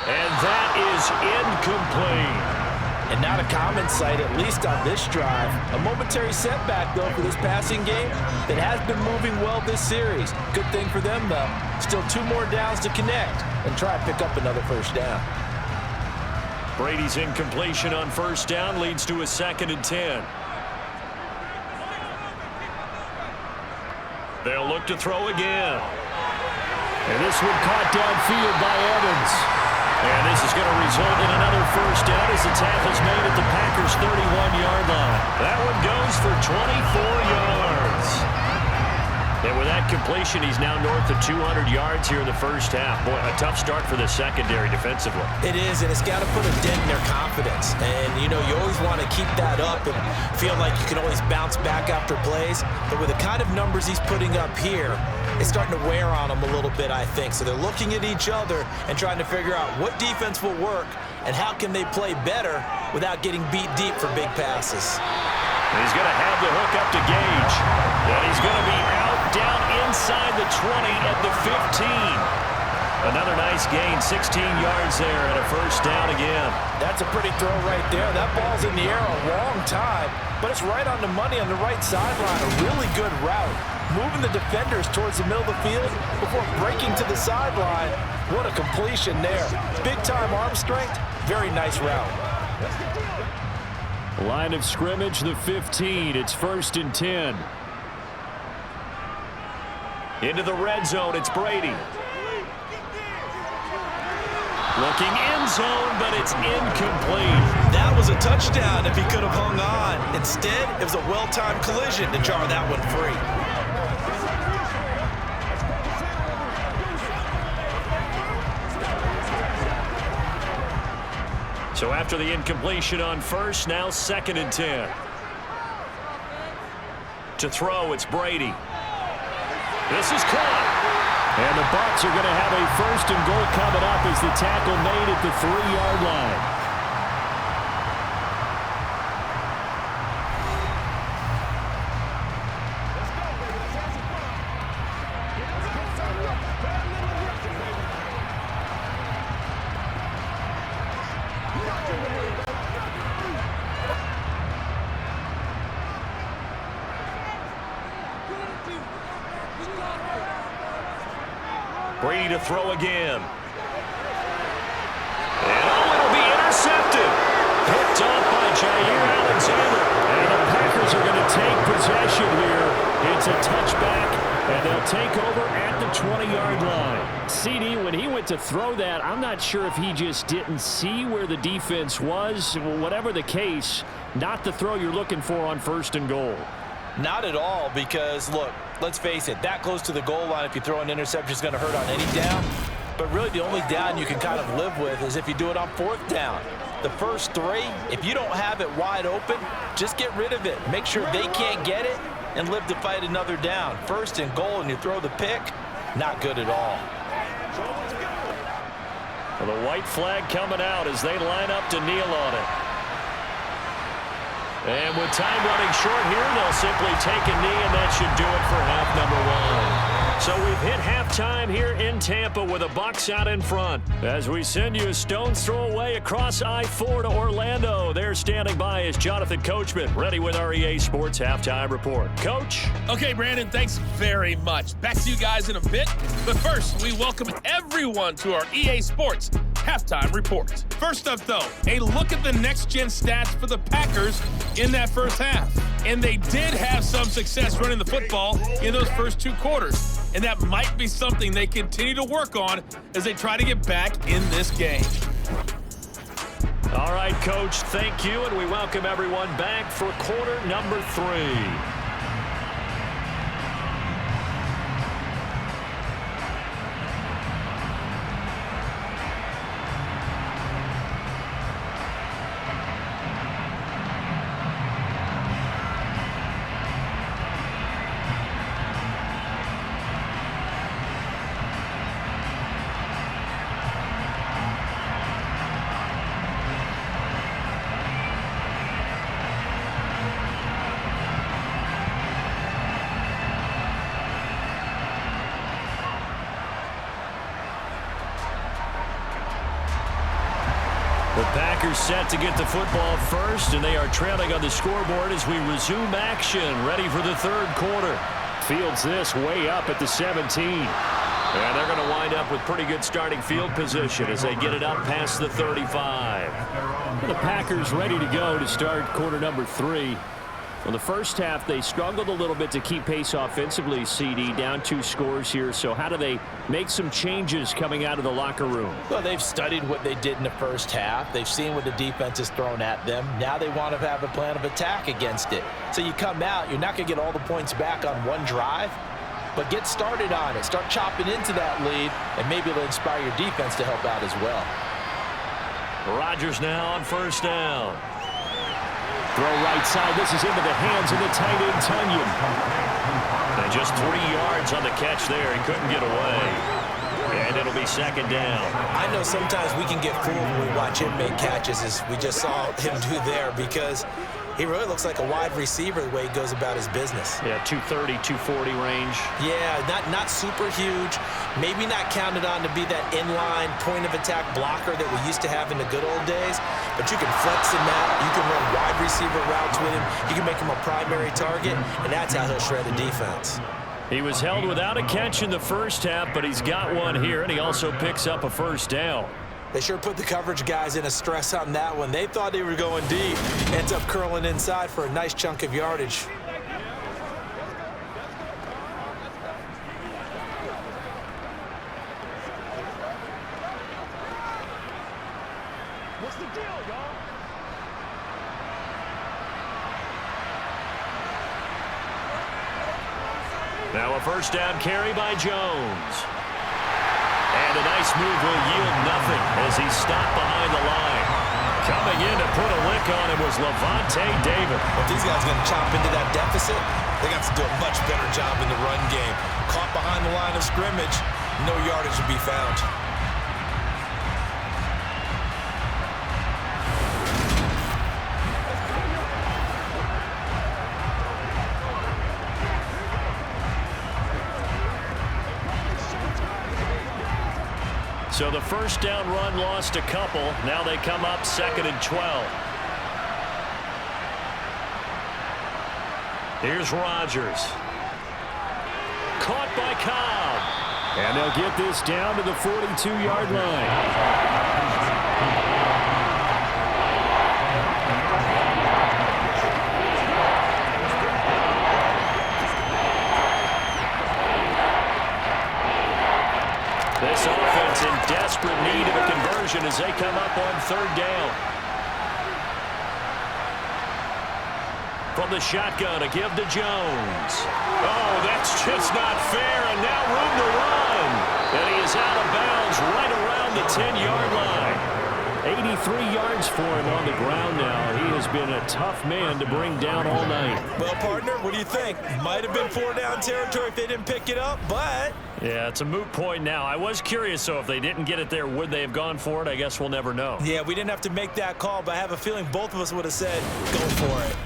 And that is incomplete. And not a common sight, at least on this drive. A momentary setback, though, for this passing game that has been moving well this series. Good thing for them, though. Still 2 more downs to connect and try and pick up another 1st down. Brady's incompletion on 1st down leads to a 2nd and 10. They'll look to throw again. And this one caught downfield by Evans. And this is going to result in another 1st down as the tackle's made at the Packers' 31-yard line. That one goes for 24 yards. And with that completion, he's now north of 200 yards here in the 1st half. Boy, a tough start for the secondary defensively. It is, and it's got to put a dent in their confidence. And, you know, you always want to keep that up and feel like you can always bounce back after plays. But with the kind of numbers he's putting up here, it's starting to wear on them a little bit, I think. So they're looking at each other and trying to figure out what defense will work and how can they play better without getting beat deep for big passes. And he's going to have the hook up to Gage. And he's going to be out brought down inside the 20 at the 15. Another nice gain, 16 yards there, and a first down again. That's a pretty throw right there. That ball's in the air a long time, but it's right on the money on the right sideline. A really good route. Moving the defenders towards the middle of the field before breaking to the sideline. What a completion there. Big-time arm strength. Very nice route. Line of scrimmage, the 15. It's 1st and 10. Into the red zone, it's Brady. Looking end zone, but it's incomplete. That was a touchdown if he could have hung on. Instead, it was a well-timed collision to jar that one free. So after the incompletion on first, now 2nd and 10. To throw, it's Brady. This is caught. And the Bucs are going to have a 1st and goal coming up as the tackle made at the 3-yard line. Brady to throw again. And it'll be intercepted. Picked off by Jair Alexander. And the Packers are going to take possession here. It's a touchback, and they'll take over at the 20-yard line. CD, when he went to throw that, I'm not sure if he just didn't see where the defense was. Whatever the case, not the throw you're looking for on 1st and goal. Not at all, because, look, let's face it, that close to the goal line, if you throw an interception, is going to hurt on any down. But really, the only down you can kind of live with is if you do it on 4th down. The first 3, if you don't have it wide open, just get rid of it. Make sure they can't get it and live to fight another down. 1st and goal, and you throw the pick, not good at all. Well, the white flag coming out as they line up to kneel on it. And with time running short here, they'll simply take a knee, and that should do it for half number 1. So we've hit halftime here in Tampa with the Bucs out in front. As we send you a stone's throw away across I-4 to Orlando. There standing by is Jonathan Coachman, ready with our EA Sports Halftime Report. Coach? Okay, Brandon, thanks very much. Back to you guys in a bit. But first, we welcome everyone to our EA Sports Halftime Report. First up, though, a look at the next-gen stats for the Packers in that first half. And they did have some success running the football in those first 2 quarters. And that might be something they continue to work on as they try to get back in this game. All right, Coach, thank you, and we welcome everyone back for quarter number 3. The Packers set to get the football first, and they are trailing on the scoreboard as we resume action, ready for the 3rd quarter. Fields this way up at the 17. And they're going to wind up with pretty good starting field position as they get it up past the 35. The Packers ready to go to start quarter number 3. Well, the first half, they struggled a little bit to keep pace offensively, CD, down 2 scores here. So how do they make some changes coming out of the locker room? Well, they've studied what they did in the first half. They've seen what the defense has thrown at them. Now they want to have a plan of attack against it. So you come out, you're not going to get all the points back on one drive, but get started on it. Start chopping into that lead, and maybe it'll inspire your defense to help out as well. Rodgers now on first down. Throw right side. This is into the hands of the tight end, Tunyon. And just 3 yards on the catch there. He couldn't get away. And it'll be 2nd down. I know sometimes we can get fooled when we watch him make catches, as we just saw him do there, because He really looks like a wide receiver the way he goes about his business. Yeah, 230, 240 range. Yeah, not super huge. Maybe not counted on to be that inline point-of-attack blocker that we used to have in the good old days. But you can flex in that. You can run wide receiver routes with him. You can make him a primary target, and that's how he'll shred a defense. He was held without a catch in the first half, but he's got one here, and he also picks up a first down. They sure put the coverage guys in a stress on that one. They thought they were going deep. Ends up curling inside for a nice chunk of yardage. What's the deal, y'all? Now a first down carry by Jones. And a nice move will yield nothing as he's stopped behind the line. Coming in to put a lick on him was Levante David. If these guys are going to chop into that deficit, they got to do a much better job in the run game. Caught behind the line of scrimmage, no yardage to be found. So the first down run lost a couple. Now they come up 2nd and 12. Here's Rodgers. Caught by Cobb. And they'll get this down to the 42-yard line. This offense in desperate need of a conversion as they come up on 3rd down. From the shotgun, a give to Jones. Oh, that's just not fair, and now room to run. And he is out of bounds right around the 10-yard line. 83 yards for him on the ground now. He has been a tough man to bring down all night. Well, partner, what do you think? Might have been 4-down territory if they didn't pick it up, but... Yeah, it's a moot point now. I was curious, so if they didn't get it there, would they have gone for it? I guess we'll never know. Yeah, we didn't have to make that call, but I have a feeling both of us would have said, go for it.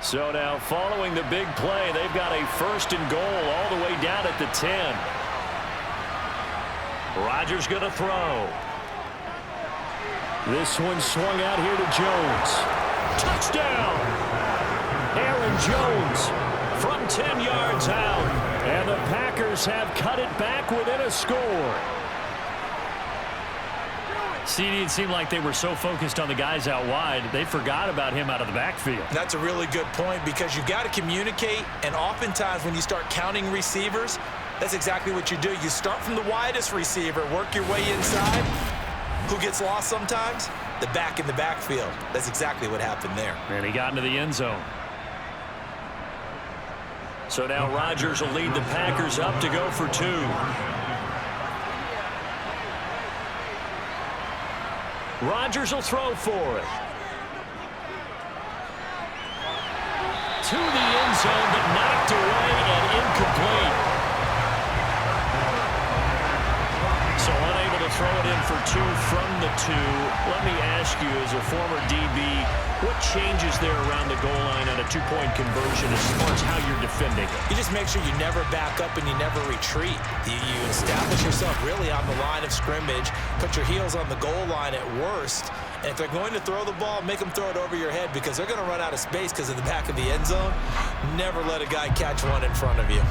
So now, following the big play, they've got a 1st and goal all the way down at the 10. Rodgers going to throw. This one swung out here to Jones. Touchdown! Aaron Jones from 10 yards out. And the Packers have cut it back within a score. CD, it seemed like they were so focused on the guys out wide, they forgot about him out of the backfield. That's a really good point because you got to communicate, and oftentimes when you start counting receivers, that's exactly what you do. You start from the widest receiver, work your way inside. Who gets lost sometimes? The back in the backfield. That's exactly what happened there. And he got into the end zone. So now Rodgers will lead the Packers up to go for 2. Rodgers will throw for it. To the end zone, but knocked away and incomplete. So unable to throw it in for 2 from the 2. Let me ask you, as a former DB, what changes there around the goal line on a 2-point conversion as far as how you're defending it? You just make sure you never back up and you never retreat. You establish yourself really on the line of scrimmage, put your heels on the goal line at worst, and if they're going to throw the ball, make them throw it over your head because they're going to run out of space because of the back of the end zone. Never let a guy catch one in front of you.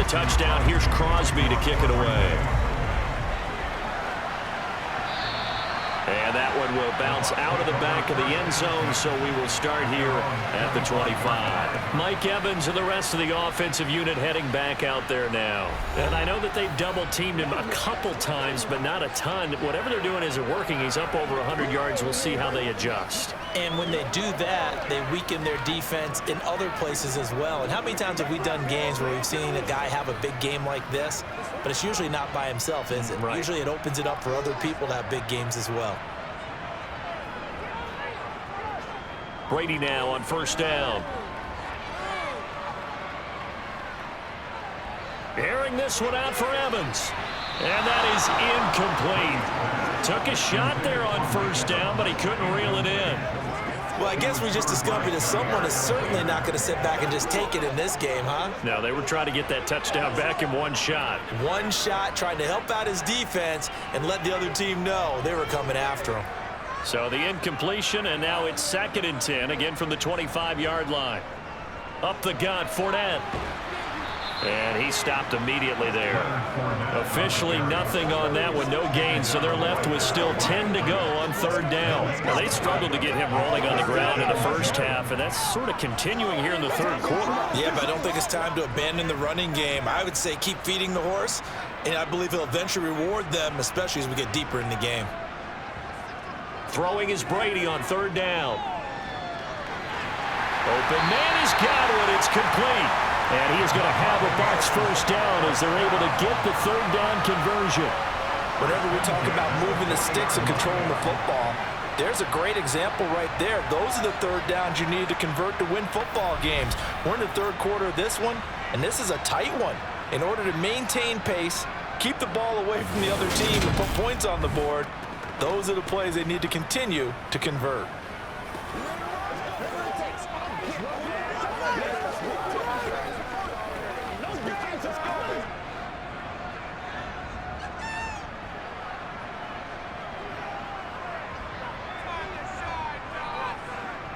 Touchdown. Here's Crosby to kick it away. And that one will bounce out of the back of the end zone, so we will start here at the 25. Mike Evans and the rest of the offensive unit heading back out there now. And I know that they've double-teamed him a couple times, but not a ton. Whatever they're doing isn't working. He's up over 100 yards. We'll see how they adjust. And when they do that, they weaken their defense in other places as well. And how many times have we done games where we've seen a guy have a big game like this, but it's usually not by himself, is it? Right. Usually it opens it up for other people to have big games as well. Brady now on first down. Airing this one out for Evans. And that is incomplete. Took a shot there on first down, but he couldn't reel it in. Well, I guess we just discovered that someone is certainly not going to sit back and just take it in this game, huh? No, they were trying to get that touchdown back in one shot. One shot, trying to help out his defense and let the other team know they were coming after him. So the incompletion, and now it's 2nd and 10, again from the 25-yard line. Up the gut, Fournette. And he stopped immediately there. Officially nothing on that one, no gain, so they're left with still 10 to go on third down. Now, they struggled to get him rolling on the ground in the first half, and that's sort of continuing here in the third quarter. Yeah, but I don't think it's time to abandon the running game. I would say keep feeding the horse, and I believe he'll eventually reward them, especially as we get deeper in the game. Throwing is Brady on third down. Open man has got it. It's complete. And he is going to have a box first down as they're able to get the third down conversion. Whenever we talk about moving the sticks and controlling the football, there's a great example right there. Those are the third downs you need to convert to win football games. We're in the third quarter of this one, and this is a tight one. In order to maintain pace, keep the ball away from the other team and put points on the board, those are the plays they need to continue to convert.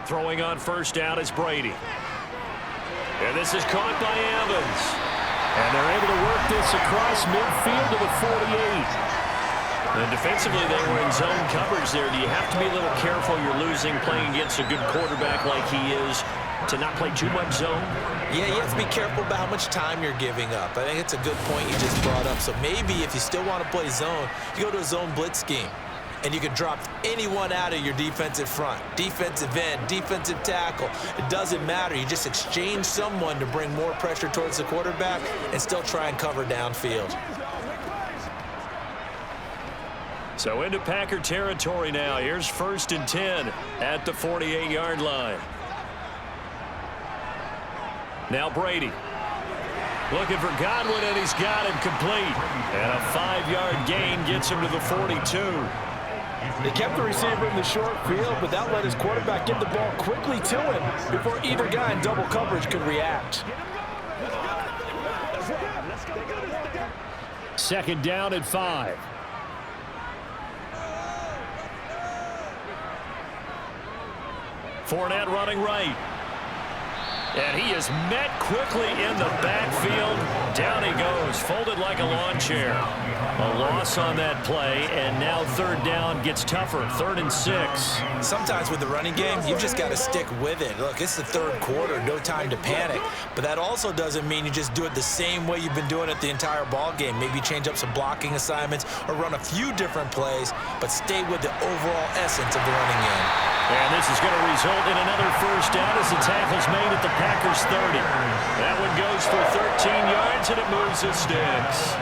Throwing on first down is Brady. And this is caught by Evans. And they're able to work this across midfield to the 48. And defensively, they were in zone coverage there. Do you have to be a little careful? You're losing playing against a good quarterback like he is to not play too much zone? Yeah, you have to be careful about how much time you're giving up. I think it's a good point you just brought up. So maybe if you still want to play zone, you go to a zone blitz scheme. And you can drop anyone out of your defensive front, defensive end, defensive tackle. It doesn't matter. You just exchange someone to bring more pressure towards the quarterback and still try and cover downfield. So into Packer territory now. Here's 1st and 10 at the 48-yard line. Now Brady. Looking for Godwin, and he's got him complete. And a 5-yard gain gets him to the 42. They kept the receiver in the short field, but that let his quarterback get the ball quickly to him before either guy in double coverage could react. 2nd down at 5. Fournette running right. And he is met quickly in the backfield. Down he goes, folded like a lawn chair. A loss on that play, and now third down gets tougher. 3rd and 6. Sometimes with the running game, you've just got to stick with it. Look, it's the third quarter, no time to panic. But that also doesn't mean you just do it the same way you've been doing it the entire ball game. Maybe change up some blocking assignments or run a few different plays, but stay with the overall essence of the running game. And this is going to result in another first down as the tackle's made at the Packers 30. That one goes for 13 yards, and it moves the sticks.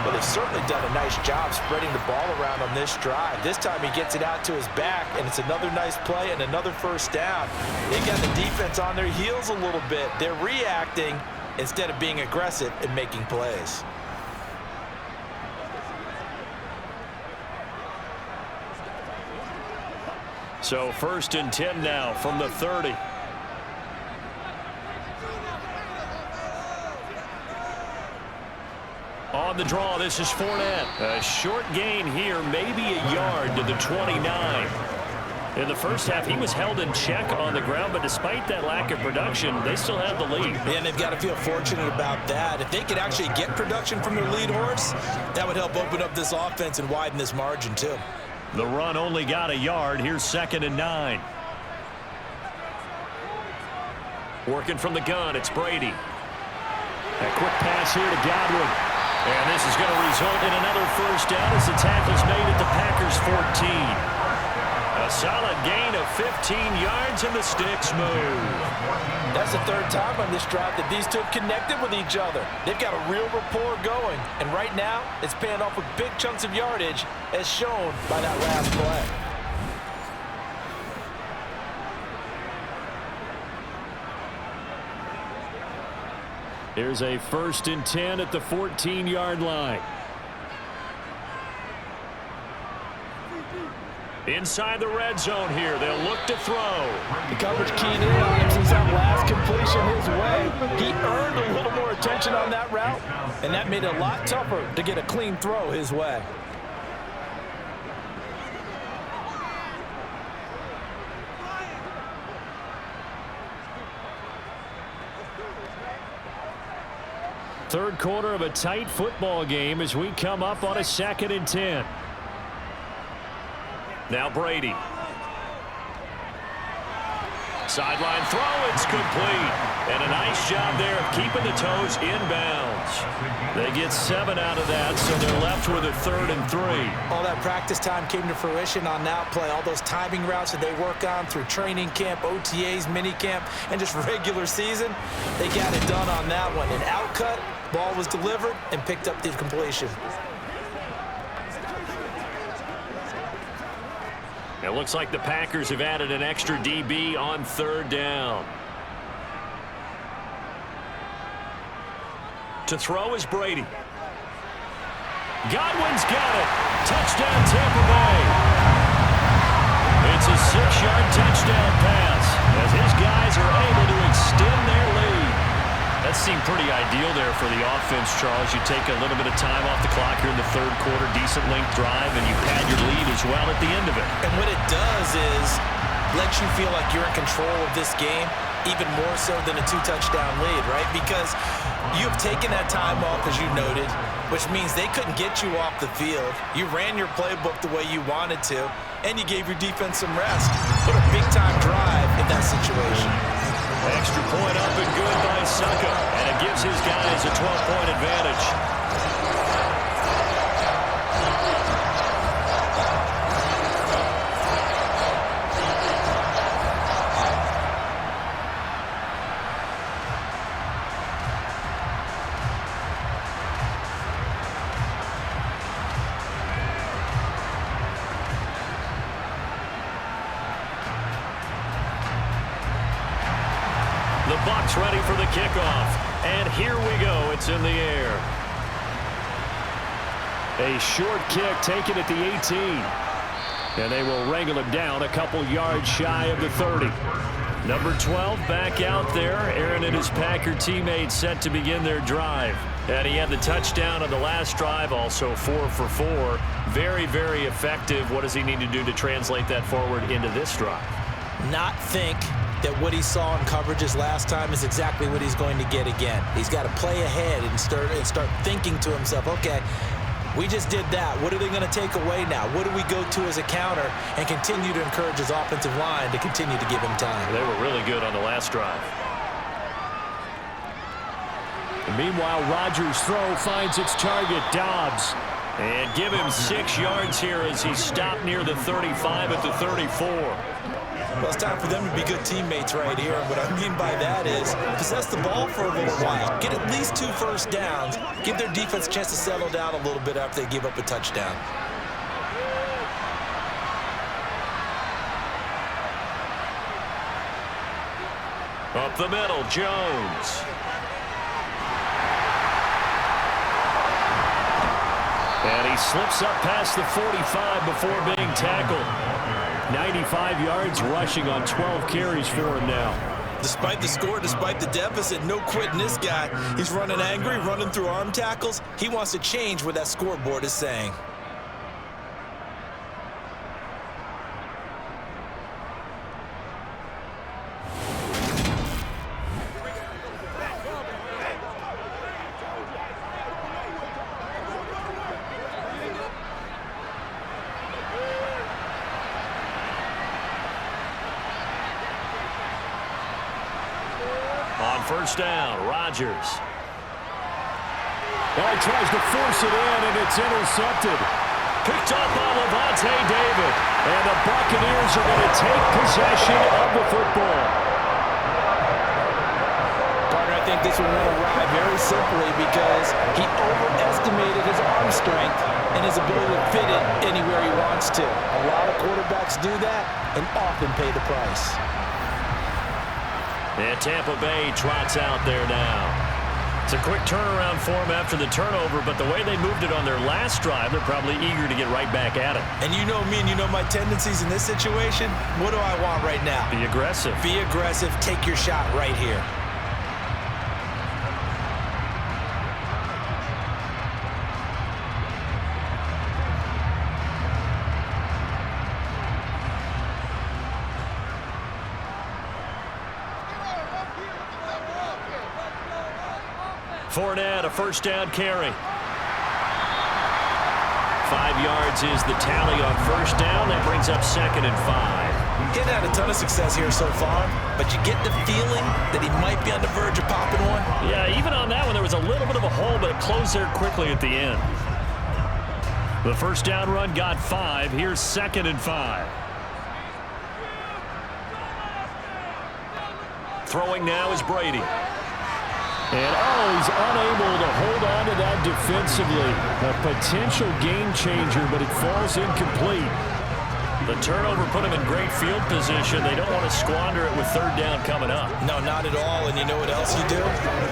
Well, they've certainly done a nice job spreading the ball around on this drive. This time he gets it out to his back, and it's another nice play and another first down. They got the defense on their heels a little bit. They're reacting instead of being aggressive and making plays. So 1st and 10 now from the 30. On the draw, this is Fournette. A short gain here, maybe a yard to the 29. In the first half, he was held in check on the ground, but despite that lack of production, they still have the lead. And they've got to feel fortunate about that. If they could actually get production from their lead horse, that would help open up this offense and widen this margin too. The run only got a yard. Here's 2nd and 9. Working from the gun, it's Brady. A quick pass here to Godwin. And this is going to result in another first down as the tackle's made at the Packers' 14. A solid gain of 15 yards and the sticks move. That's the 3rd time on this drive that these two have connected with each other. They've got a real rapport going. And right now, it's paying off with big chunks of yardage as shown by that last play. Here's a 1st and 10 at the 14-yard line. Inside the red zone here. They'll look to throw. The coverage keyed in on him since that last completion his way. He earned a little more attention on that route, and that made it a lot tougher to get a clean throw his way. Third quarter of a tight football game as we come up on a 2nd and 10. Now Brady. Sideline throw, it's complete. And a nice job there of keeping the toes inbounds. They get 7 out of that, so they're left with a 3rd and 3. All that practice time came to fruition on that play. All those timing routes that they work on through training camp, OTAs, minicamp, and just regular season, they got it done on that one. An outcut, ball was delivered, and picked up the completion. It looks like the Packers have added an extra DB on 3rd down. To throw is Brady. Godwin's got it. Touchdown, Tampa Bay. It's a 6-yard touchdown pass as his guys are able to extend their lead. That seemed pretty ideal there for the offense, Charles. You take a little bit of time off the clock here in the 3rd quarter, decent length drive, and you pad your lead as well at the end of it. And what it does is let you feel like you're in control of this game, even more so than a 2-touchdown lead, right? Because you've taken that time off, as you noted, which means they couldn't get you off the field. You ran your playbook the way you wanted to, and you gave your defense some rest. What a big-time drive in that situation. Extra point up and good by Succa, and it gives his guys a 12-point advantage. The Bucs ready for the kickoff. And here we go. It's in the air. A short kick taken at the 18. And they will wrangle him down a couple yards shy of the 30. Number 12 back out there. Aaron and his Packer teammates set to begin their drive. And he had the touchdown on the last drive, also 4 for 4. Very, very effective. What does he need to do to translate that forward into this drive? Not think that what he saw in coverages last time is exactly what he's going to get again. He's got to play ahead and start thinking to himself, okay, we just did that. What are they going to take away now? What do we go to as a counter? And continue to encourage his offensive line to continue to give him time. They were really good on the last drive. And meanwhile, Rodgers' throw finds its target, Dobbs. And give him 6 yards here as he's stopped near the 35 at the 34. Well, it's time for them to be good teammates right here. And what I mean by that is possess the ball for a little while. Get at least 2 first downs. Give their defense a chance to settle down a little bit after they give up a touchdown. Up the middle, Jones. And he slips up past the 45 before being tackled. 95 yards rushing on 12 carries for him now. Despite the score, despite the deficit, no quitting this guy. He's running angry, running through arm tackles. He wants to change what that scoreboard is saying. On first down, Rodgers. Well, he tries to force it in, and it's intercepted. Picked up by Levante David. And the Buccaneers are going to take possession of the football. Partner, I think this one went awry very simply because he overestimated his arm strength and his ability to fit it anywhere he wants to. A lot of quarterbacks do that and often pay the price. And Tampa Bay trots out there now. It's a quick turnaround for them after the turnover, but the way they moved it on their last drive, they're probably eager to get right back at it. And you know me and you know my tendencies in this situation. What do I want right now? Be aggressive. Be aggressive. Take your shot right here. Fournette, a first down carry. 5 yards is the tally on first down. That brings up 2nd and 5. He's had a ton of success here so far, but you get the feeling that he might be on the verge of popping one. Yeah, even on that one, there was a little bit of a hole, but it closed there quickly at the end. The first down run got 5. Here's 2nd and 5. Throwing now is Brady. And, he's unable to hold on to that defensively. A potential game changer, but it falls incomplete. The turnover put him in great field position. They don't want to squander it with 3rd down coming up. No, not at all. And you know what else you do?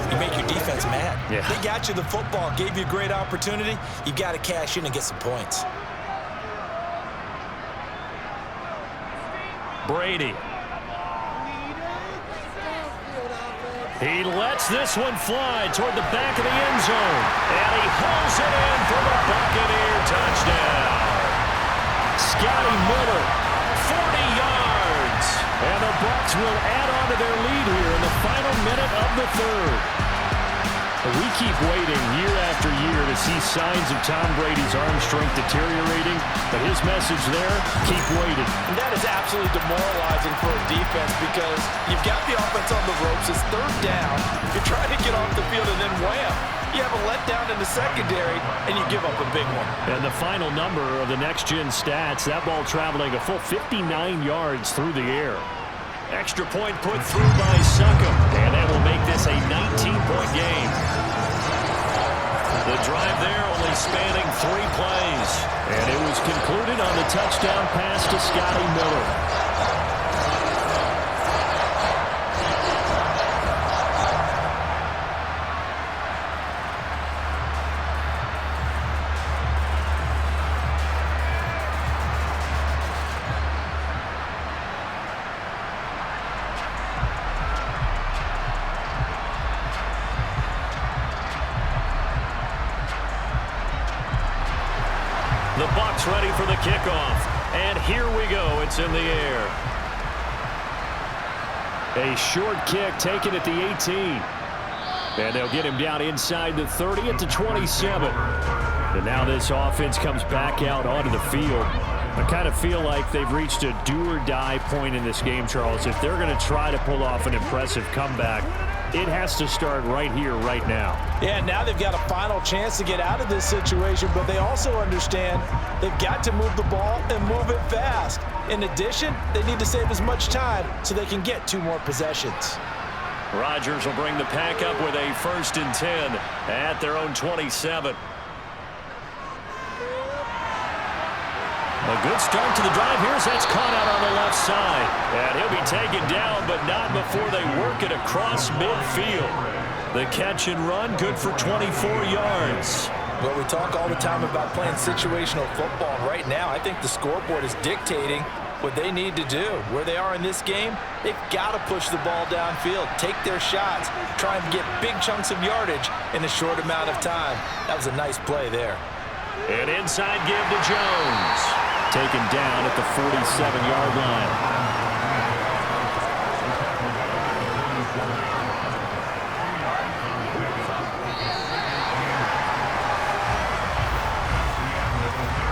You make your defense mad. Yeah. They got you the football, gave you a great opportunity. You've got to cash in and get some points. Brady. He lets this one fly toward the back of the end zone. And he hauls it in for the Buccaneer touchdown. Scotty Miller, 40 yards. And the Bucs will add on to their lead here in the final minute of the 3rd. We keep waiting year after year to see signs of Tom Brady's arm strength deteriorating, but his message there, keep waiting. And that is absolutely demoralizing for a defense because you've got the offense on the ropes. It's 3rd down. You're trying to get off the field, and then wham, you have a letdown in the secondary, and you give up a big one. And the final number of the next-gen stats, that ball traveling a full 59 yards through the air. Extra point put through by Succop, and that will make this a 19-point game. The drive there only spanning 3 plays. And it was concluded on the touchdown pass to Scotty Miller. The Bucs ready for the kickoff. And here we go. It's in the air. A short kick taken at the 18. And they'll get him down inside the 30 at the 27. And now this offense comes back out onto the field. I kind of feel like they've reached a do-or-die point in this game, Charles. If they're going to try to pull off an impressive comeback, it has to start right here, right now. Yeah, now they've got a final chance to get out of this situation, but they also understand they've got to move the ball and move it fast. In addition, they need to save as much time so they can get 2 more possessions. Rodgers will bring the pack up with a 1st and 10 at their own 27. A good start to the drive. That's caught out on the left side. And he'll be taken down, but not before they work it across midfield. The catch and run, good for 24 yards. Well, we talk all the time about playing situational football. Right now, I think the scoreboard is dictating what they need to do. Where they are in this game, they've got to push the ball downfield, take their shots, try and get big chunks of yardage in a short amount of time. That was a nice play there. An inside give to Jones. Taken down at the 47-yard line.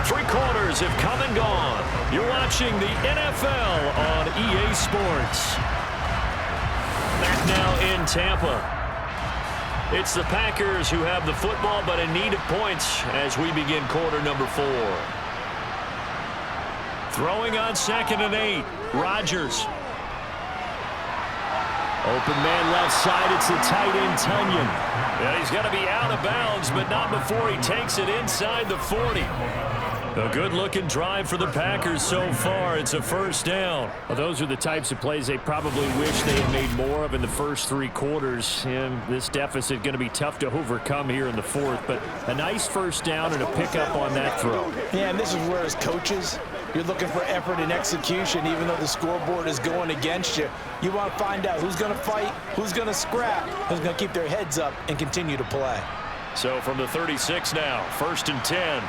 Three quarters have come and gone. You're watching the NFL on EA Sports. Back now in in Tampa. It's the Packers who have the football, but in need of points as we begin quarter number 4. Throwing on 2nd and 8. Rodgers. Open man left side. It's the tight end, Tunyon. And he's going to be out of bounds, but not before he takes it inside the 40. A good-looking drive for the Packers so far. It's a first down. Well, those are the types of plays they probably wish they had made more of in the first 3 quarters. And this deficit going to be tough to overcome here in the 4th. But a nice first down and a pickup on that throw. Yeah, and this is where as coaches, you're looking for effort and execution. Even though the scoreboard is going against you, you want to find out who's going to fight, who's going to scrap, who's going to keep their heads up and continue to play. So from the 36 now, 1st and 10.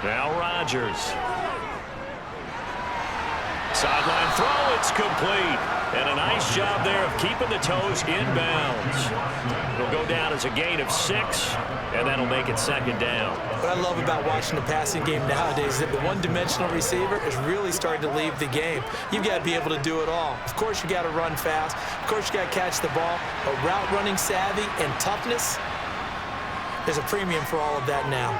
Now Rodgers. Sideline throw, it's complete. And a nice job there of keeping the toes in bounds. It'll go down as a gain of 6, and that'll make it 2nd down. What I love about watching the passing game nowadays is that the one-dimensional receiver is really starting to leave the game. You've got to be able to do it all. Of course, you got to run fast. Of course, you got to catch the ball. But route running savvy and toughness, there's a premium for all of that now.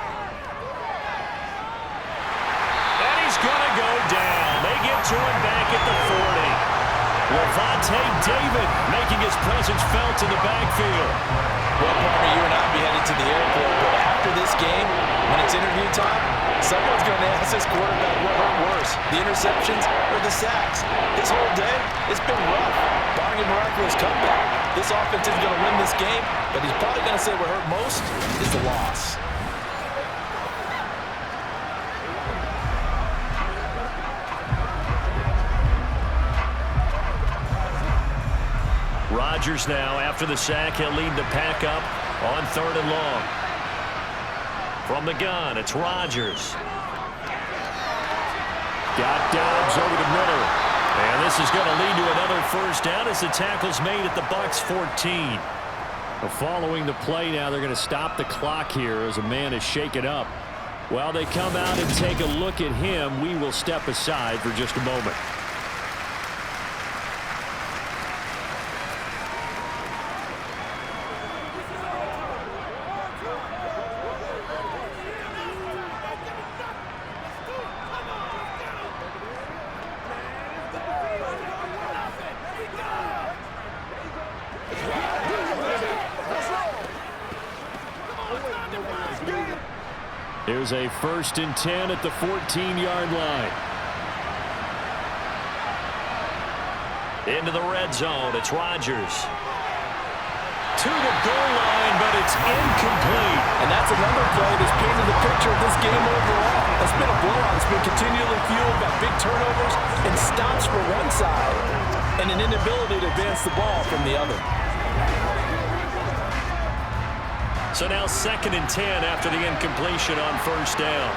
Gonna go down. They get to him back at the 40. Levante David making his presence felt in the backfield. Well, partner, you and I will be headed to the airport, but after this game, when it's interview time, someone's going to ask this quarterback what hurt worse, the interceptions or the sacks. This whole day, it's been rough. Barring a miraculous comeback, this offense is going to win this game, but he's probably going to say what hurt most is the loss. Rodgers now, after the sack, he'll lead the pack up on 3rd and long. From the gun, it's Rodgers. Got Dobbs over the middle. And this is going to lead to another first down as the tackle's made at the Bucs 14. Well, following the play now, they're going to stop the clock here as a man is shaken up. While they come out and take a look at him, we will step aside for just a moment. Here's a 1st and 10 at the 14-yard line. Into the red zone, it's Rodgers. To the goal line, but it's incomplete. And that's another play that's painted the picture of this game overall. It's been a blowout. It's been continually fueled by big turnovers and stops for one side and an inability to advance the ball from the other. So now 2nd and 10 after the incompletion on 1st down.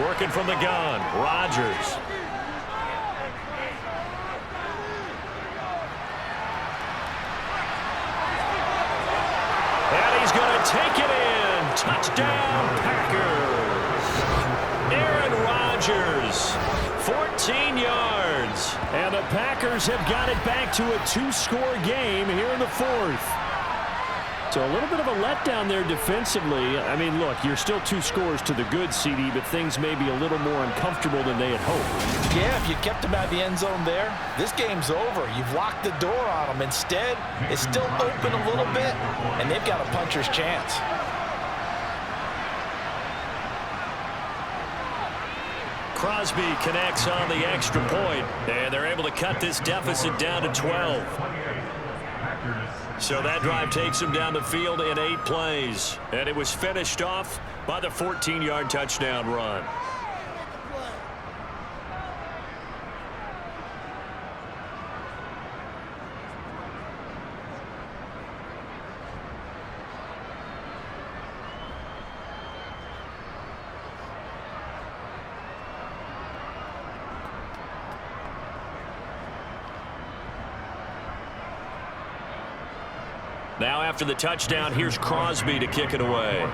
Working from the gun, Rodgers. And he's going to take it in. Touchdown, Packers. Aaron Rodgers, 14 yards. And the Packers have got it back to a 2-score game here in the 4th. So a little bit of a letdown there defensively. I mean, look, you're still 2 scores to the good, CD, but things may be a little more uncomfortable than they had hoped. Yeah, if you kept them out of the end zone there, this game's over. You've locked the door on them. Instead, it's still open a little bit, and they've got a puncher's chance. Crosby connects on the extra point, and they're able to cut this deficit down to 12. So that drive takes them down the field in 8 plays. And it was finished off by the 14-yard touchdown run. Now after the touchdown, here's Crosby to kick it away.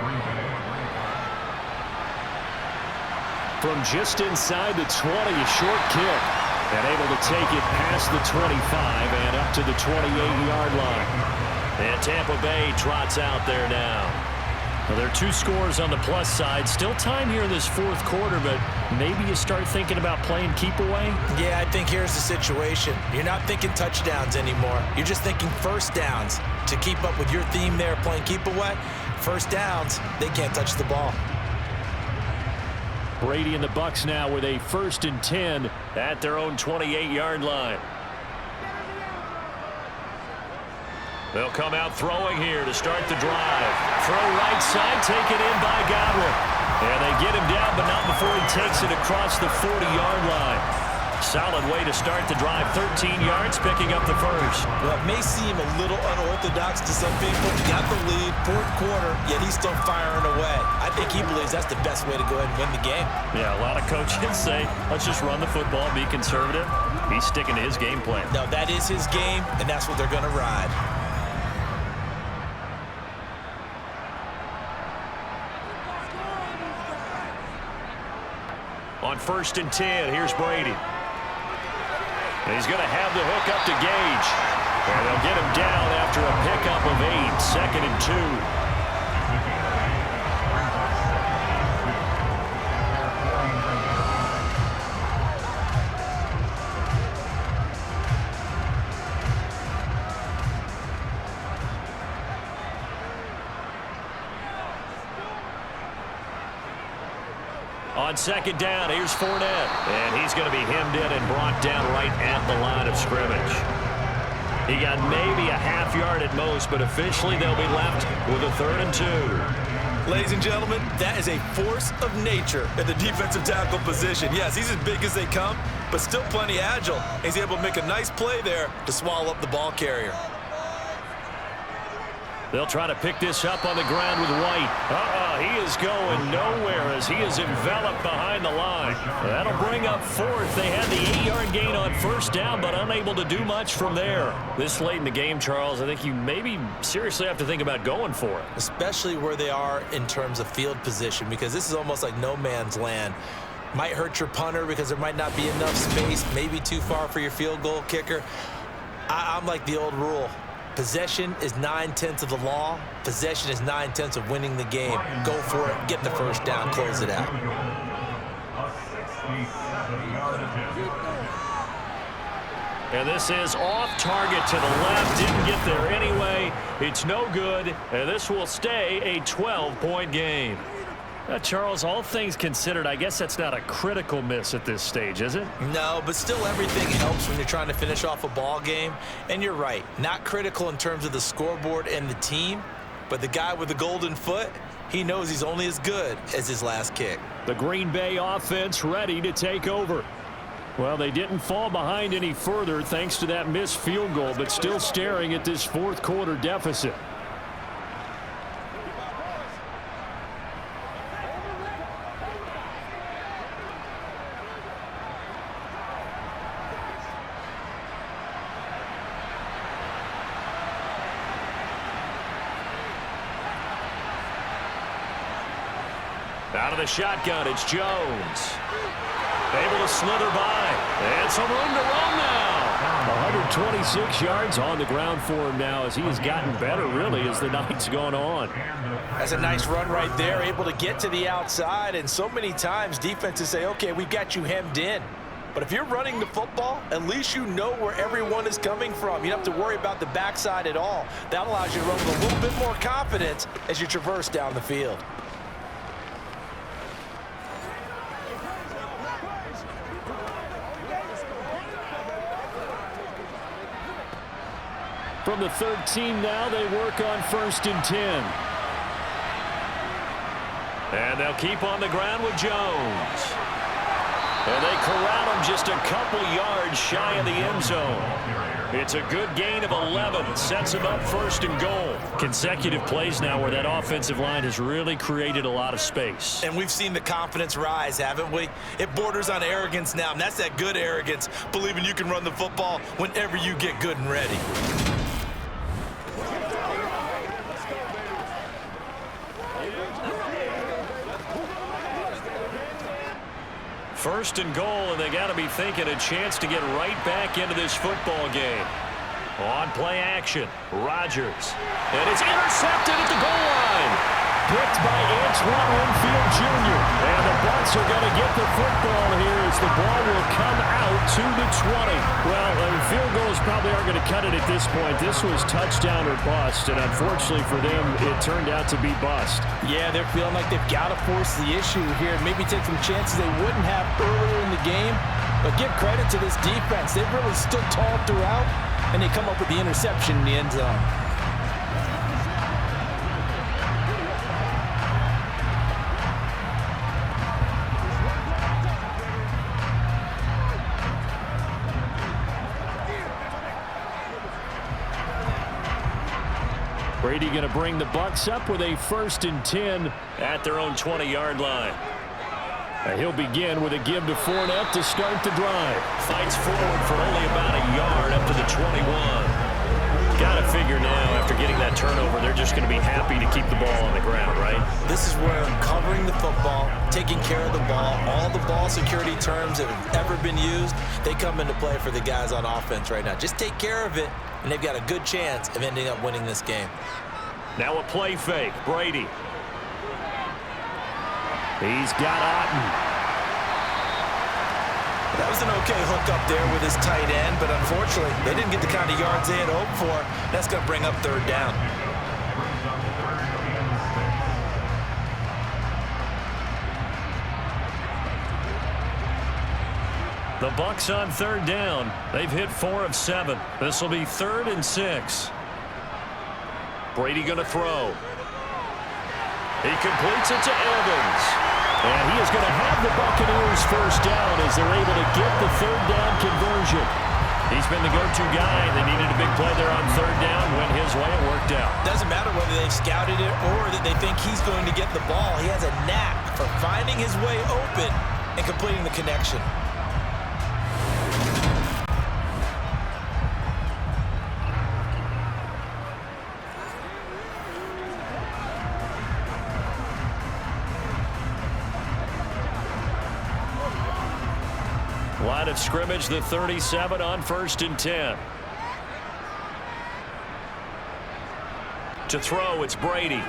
From just inside the 20, a short kick. And able to take it past the 25 and up to the 28-yard line. And Tampa Bay trots out there now. Well, there are 2 scores on the plus side. Still time here in this fourth quarter, but maybe you start thinking about playing keep away? Yeah, I think here's the situation. You're not thinking touchdowns anymore. You're just thinking first downs. To keep up with your theme there, playing keep away, first downs, they can't touch the ball. Brady and the Bucs now with a 1st and 10 at their own 28-yard line. They'll come out throwing here to start the drive. Throw right side, taken in by Godwin. And they get him down, but not before he takes it across the 40-yard line. Solid way to start the drive. 13 yards, picking up the first. Well, it may seem a little unorthodox to some people. Got the lead, fourth quarter, yet he's still firing away. I think he believes that's the best way to go ahead and win the game. Yeah, a lot of coaches say, let's just run the football, be conservative. He's sticking to his game plan. No, that is his game, and that's what they're going to ride. On 1st and 10, here's Brady. And he's going to have the hook up to Gage. And they'll get him down after a pickup of 8. 2nd and 2. On 2nd down, here's Fournette. And he's going to be hemmed in and brought down right at the line of scrimmage. He got maybe a half yard at most, but officially they'll be left with a 3rd and 2. Ladies and gentlemen, that is a force of nature at the defensive tackle position. Yes, he's as big as they come, but still plenty agile. He's able to make a nice play there to swallow up the ball carrier. They'll try to pick this up on the ground with White. He is going nowhere as he is enveloped behind the line. That'll bring up 4th. They had the 8-yard gain on 1st down, but unable to do much from there. This late in the game, Charles, I think you maybe seriously have to think about going for it. Especially where they are in terms of field position, because this is almost like no man's land. Might hurt your punter because there might not be enough space, maybe too far for your field goal kicker. I'm like the old rule. Possession is 9/10 of the law. Possession is 9/10 of winning the game. Go for it. Get the first down. Close it out. And this is off target to the left. Didn't get there anyway. It's no good. And this will stay a 12-point game. Charles, all things considered, I guess that's not a critical miss at this stage, is it? No, but still everything helps when you're trying to finish off a ball game. And you're right, not critical in terms of the scoreboard and the team, but the guy with the golden foot, he knows he's only as good as his last kick. The Green Bay offense ready to take over. Well, they didn't fall behind any further thanks to that missed field goal, but still staring at this fourth quarter deficit. Out of the shotgun, it's Jones. Able to slither by. And some room to run now. 126 yards on the ground for him now as he has gotten better, really, as the night's gone on. That's a nice run right there, able to get to the outside. And so many times defenses say, okay, we've got you hemmed in. But if you're running the football, at least you know where everyone is coming from. You don't have to worry about the backside at all. That allows you to run with a little bit more confidence as you traverse down the field. From the 13 now, they work on 1st and 10. And they'll keep on the ground with Jones. And they corral him just a couple yards shy of the end zone. It's a good gain of 11. Sets him up 1st and goal. Consecutive plays now where that offensive line has really created a lot of space. And we've seen the confidence rise, haven't we? It borders on arrogance now, and that's that good arrogance, believing you can run the football whenever you get good and ready. First and goal, and they got to be thinking a chance to get right back into this football game. On play action, Rodgers. And it's intercepted at the goal line. Picked by Antoine Winfield Jr. And the Bucs are going to get the football here as the ball will come out to the 20. Well, field goals probably aren't going to cut it at this point. This was touchdown or bust, and unfortunately for them, it turned out to be bust. Yeah, they're feeling like they've got to force the issue here, maybe take some chances they wouldn't have earlier in the game. But give credit to this defense. They've really stood tall throughout, and they come up with the interception in the end zone. Brady going to bring the Bucs up with a 1st and 10 at their own 20-yard line. He'll begin with a give to Fournette to start the drive. Fights forward for only about a yard up to the 21. Got to figure now, after getting that turnover, they're just going to be happy to keep the ball on the ground, right? This is where covering the football, taking care of the ball, all the ball security terms that have ever been used, they come into play for the guys on offense right now. Just take care of it, and they've got a good chance of ending up winning this game. Now a play fake. Brady. He's got Otten. That was an okay hook up there with his tight end, but unfortunately, they didn't get the kind of yards they had hoped for. That's going to bring up 3rd down. The Bucs on 3rd down. They've hit 4 of 7. This will be 3rd and 6. Brady going to throw. He completes it to Evans. And he is going to have the Buccaneers 1st down as they're able to get the 3rd down conversion. He's been the go-to guy. They needed a big play there on 3rd down. Went his way. It worked out. Doesn't matter whether they've scouted it or that they think he's going to get the ball. He has a knack for finding his way open and completing the connection. Line of scrimmage, the 37 on 1st and 10. To throw, it's Brady.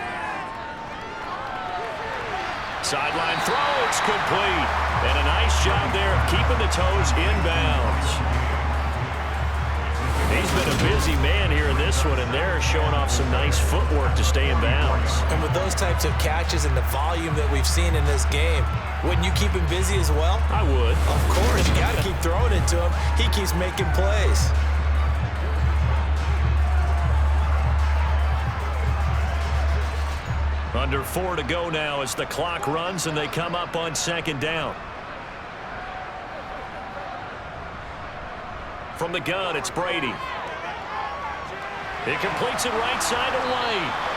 Sideline throw, it's complete. And a nice job there of keeping the toes inbounds. He's been a busy man here in this one, and they're showing off some nice footwork to stay in bounds. And with those types of catches and the volume that we've seen in this game, wouldn't you keep him busy as well? I would. Of course. You got to keep throwing it to him. He keeps making plays. Under 4 to go now as the clock runs and they come up on 2nd down. From the gun, it's Brady. He completes it right side away.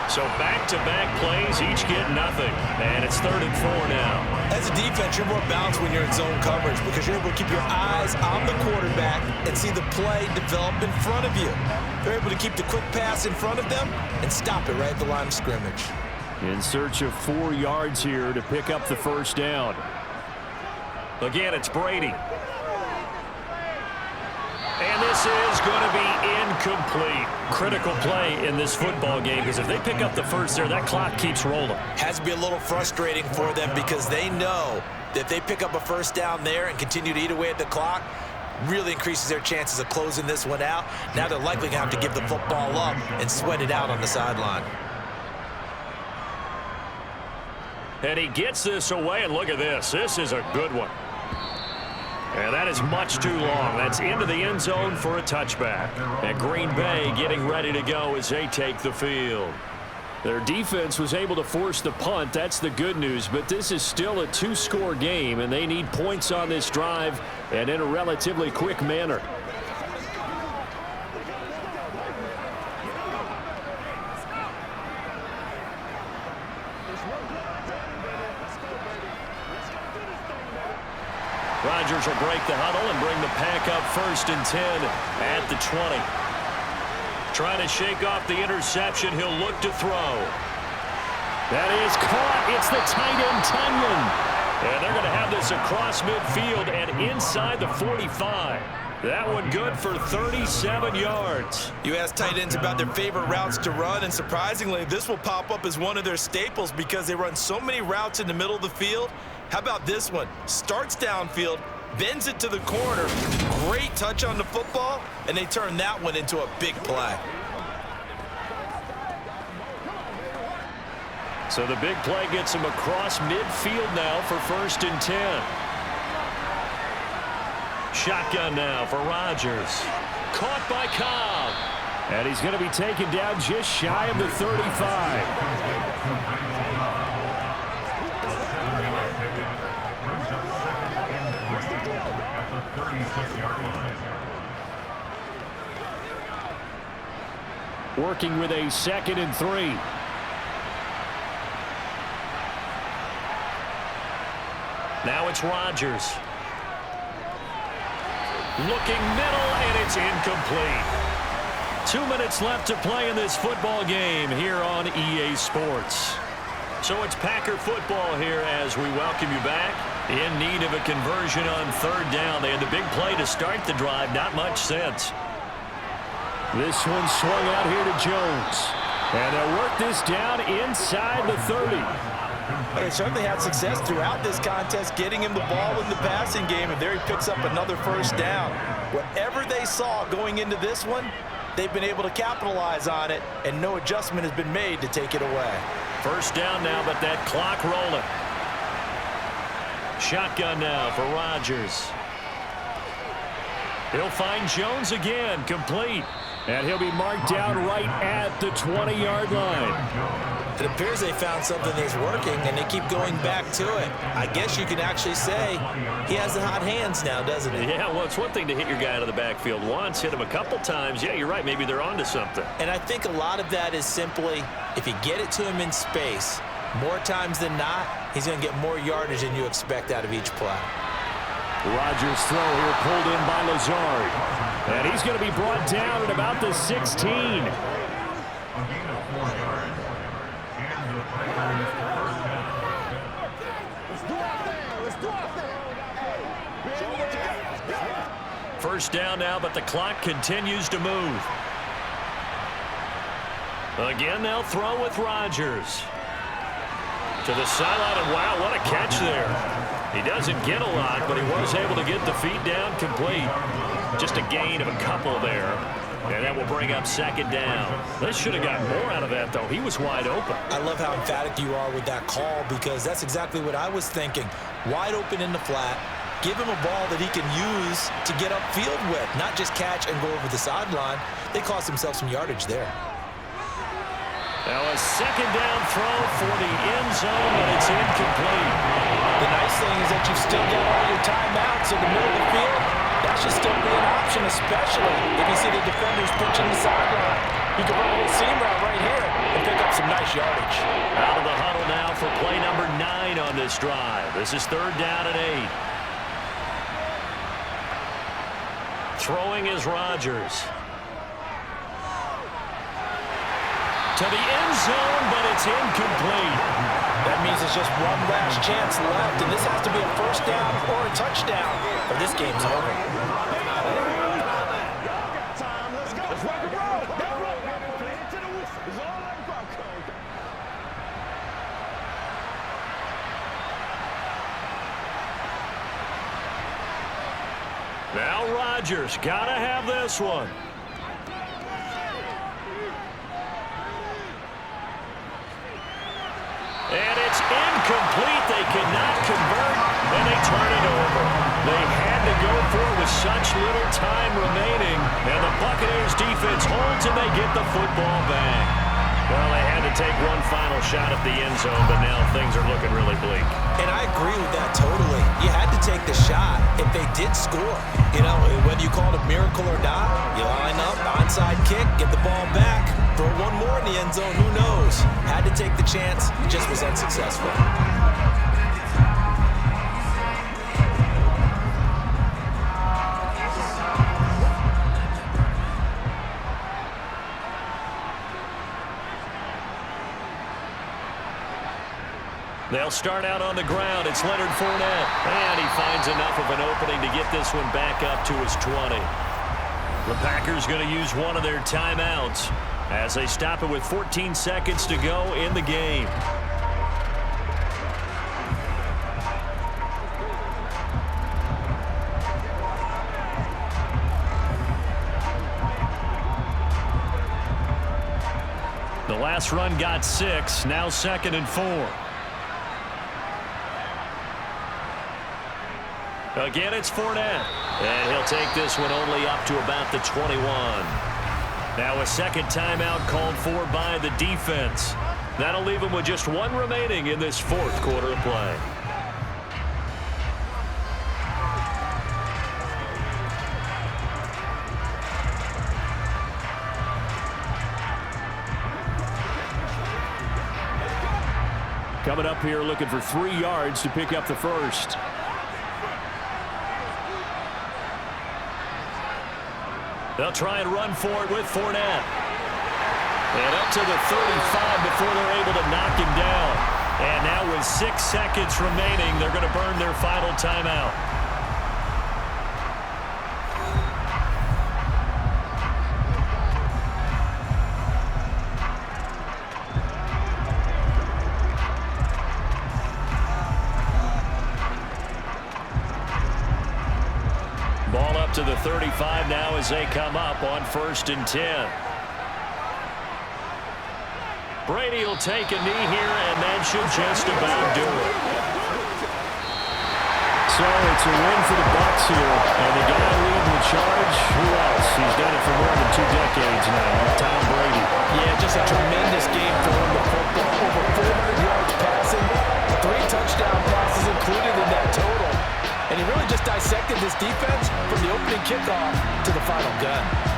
So back-to-back plays, each get nothing. And it's 3rd and 4 now. As a defense, you're more balanced when you're in zone coverage because you're able to keep your eyes on the quarterback and see the play develop in front of you. They're able to keep the quick pass in front of them and stop it right at the line of scrimmage. In search of 4 yards here to pick up the 1st down. Again, it's Brady. And this is going to be incomplete. Critical play in this football game because if they pick up the 1st there, that clock keeps rolling. Has to be a little frustrating for them because they know that if they pick up a 1st down there and continue to eat away at the clock, really increases their chances of closing this one out. Now they're likely going to have to give the football up and sweat it out on the sideline. And he gets this away, and look at this. This is a good one. And that is much too long. That's into the end zone for a touchback. And Green Bay getting ready to go as they take the field. Their defense was able to force the punt. That's the good news. But this is still a 2-score game, and they need points on this drive and in a relatively quick manner. Rodgers will break the huddle and bring the pack up 1st and 10 at the 20. Trying to shake off the interception. He'll look to throw. That is caught. It's the tight end, Tunyon. And they're going to have this across midfield and inside the 45. That one good for 37 yards. You ask tight ends about their favorite routes to run, and surprisingly, this will pop up as one of their staples because they run so many routes in the middle of the field. How about this one? Starts downfield, bends it to the corner, great touch on the football, and they turn that one into a big play. So the big play gets him across midfield now for 1st and 10. Shotgun now for Rodgers. Caught by Cobb. And he's going to be taken down just shy of the 35. Working with a 2nd and 3. Now it's Rodgers. Looking middle, and it's incomplete. 2 minutes left to play in this football game here on EA Sports. So it's Packer football here as we welcome you back. In need of a conversion on 3rd down. They had the big play to start the drive. Not much sense. This one swung out here to Jones. And they'll work this down inside the 30. They certainly had success throughout this contest getting him the ball in the passing game, and there he picks up another 1st down. Whatever they saw going into this one, they've been able to capitalize on it, and no adjustment has been made to take it away. 1st down now, but that clock rolling. Shotgun now for Rodgers. He'll find Jones again, complete. And he'll be marked down right at the 20-yard line. It appears they found something that's working, and they keep going back to it. I guess you can actually say he has the hot hands now, doesn't he? Yeah, well, it's one thing to hit your guy out of the backfield once, hit him a couple times. Yeah, you're right. Maybe they're onto something. And I think a lot of that is simply if you get it to him in space, more times than not, he's going to get more yardage than you expect out of each play. Rodgers' throw here pulled in by Lazard. And he's going to be brought down at about the 16. First down now, but the clock continues to move. Again, they'll throw with Rodgers. To the sideline, and wow, what a catch there. He doesn't get a lot, but he was able to get the feet down complete. Just a gain of a couple there. And that will bring up 2nd down. They should have got more out of that, though. He was wide open. I love how emphatic you are with that call because that's exactly what I was thinking. Wide open in the flat. Give him a ball that he can use to get upfield with, not just catch and go over the sideline. They cost themselves some yardage there. Now a 2nd down throw for the end zone, but it's incomplete. The nice thing is that you've still got all your timeouts in the middle of the field. That should still be an option, especially if you see the defenders pitching the sideline. You can run a little seam route right here and pick up some nice yardage. Out of the huddle now for play number 9 on this drive. This is 3rd down and 8. Throwing is Rodgers. To the end zone, but it's incomplete. That means it's just one last chance left, and this has to be a 1st down or a touchdown, or this game's over. Now Rodgers, gotta have this one. And it's incomplete. They cannot convert, and they turn it over. They had to go for it with such little time remaining, and the Buccaneers defense holds, and they get the football back. Well, they had to take one final shot at the end zone, but now things are looking really bleak. And I agree with that totally. You had to take the shot if they did score. You know, whether you call it a miracle or not, you line up, onside kick, get the ball back, throw one more in the end zone, who knows? Had to take the chance, just was unsuccessful. They'll They'll start out on the ground. It's Leonard Fournette. And he finds enough of an opening to get this one back up to his 20. The Packers going to use one of their timeouts as they stop it with 14 seconds to go in the game. The last run got 6, now 2nd and 4. Again, it's Fournette. And he'll take this one only up to about the 21. Now a second timeout called for by the defense. That'll leave him with just one remaining in this fourth quarter of play. Coming up here looking for 3 yards to pick up the first. They'll try and run for it with Fournette. And up to the 35 before they're able to knock him down. And now with 6 seconds remaining, they're going to burn their final timeout. Ball up to the 35 now as they come up on 1st and 10. Brady will take a knee here, and that should just about do it. So it's a win for the Bucs here, and the guy leading the charge, who else? He's done it for more than 2 decades now, Tom Brady. Yeah, just a tremendous game for him. Over 400 yards passing, 3 touchdown passes included in that total. And he really just dissected this defense from the opening kickoff to the final gun.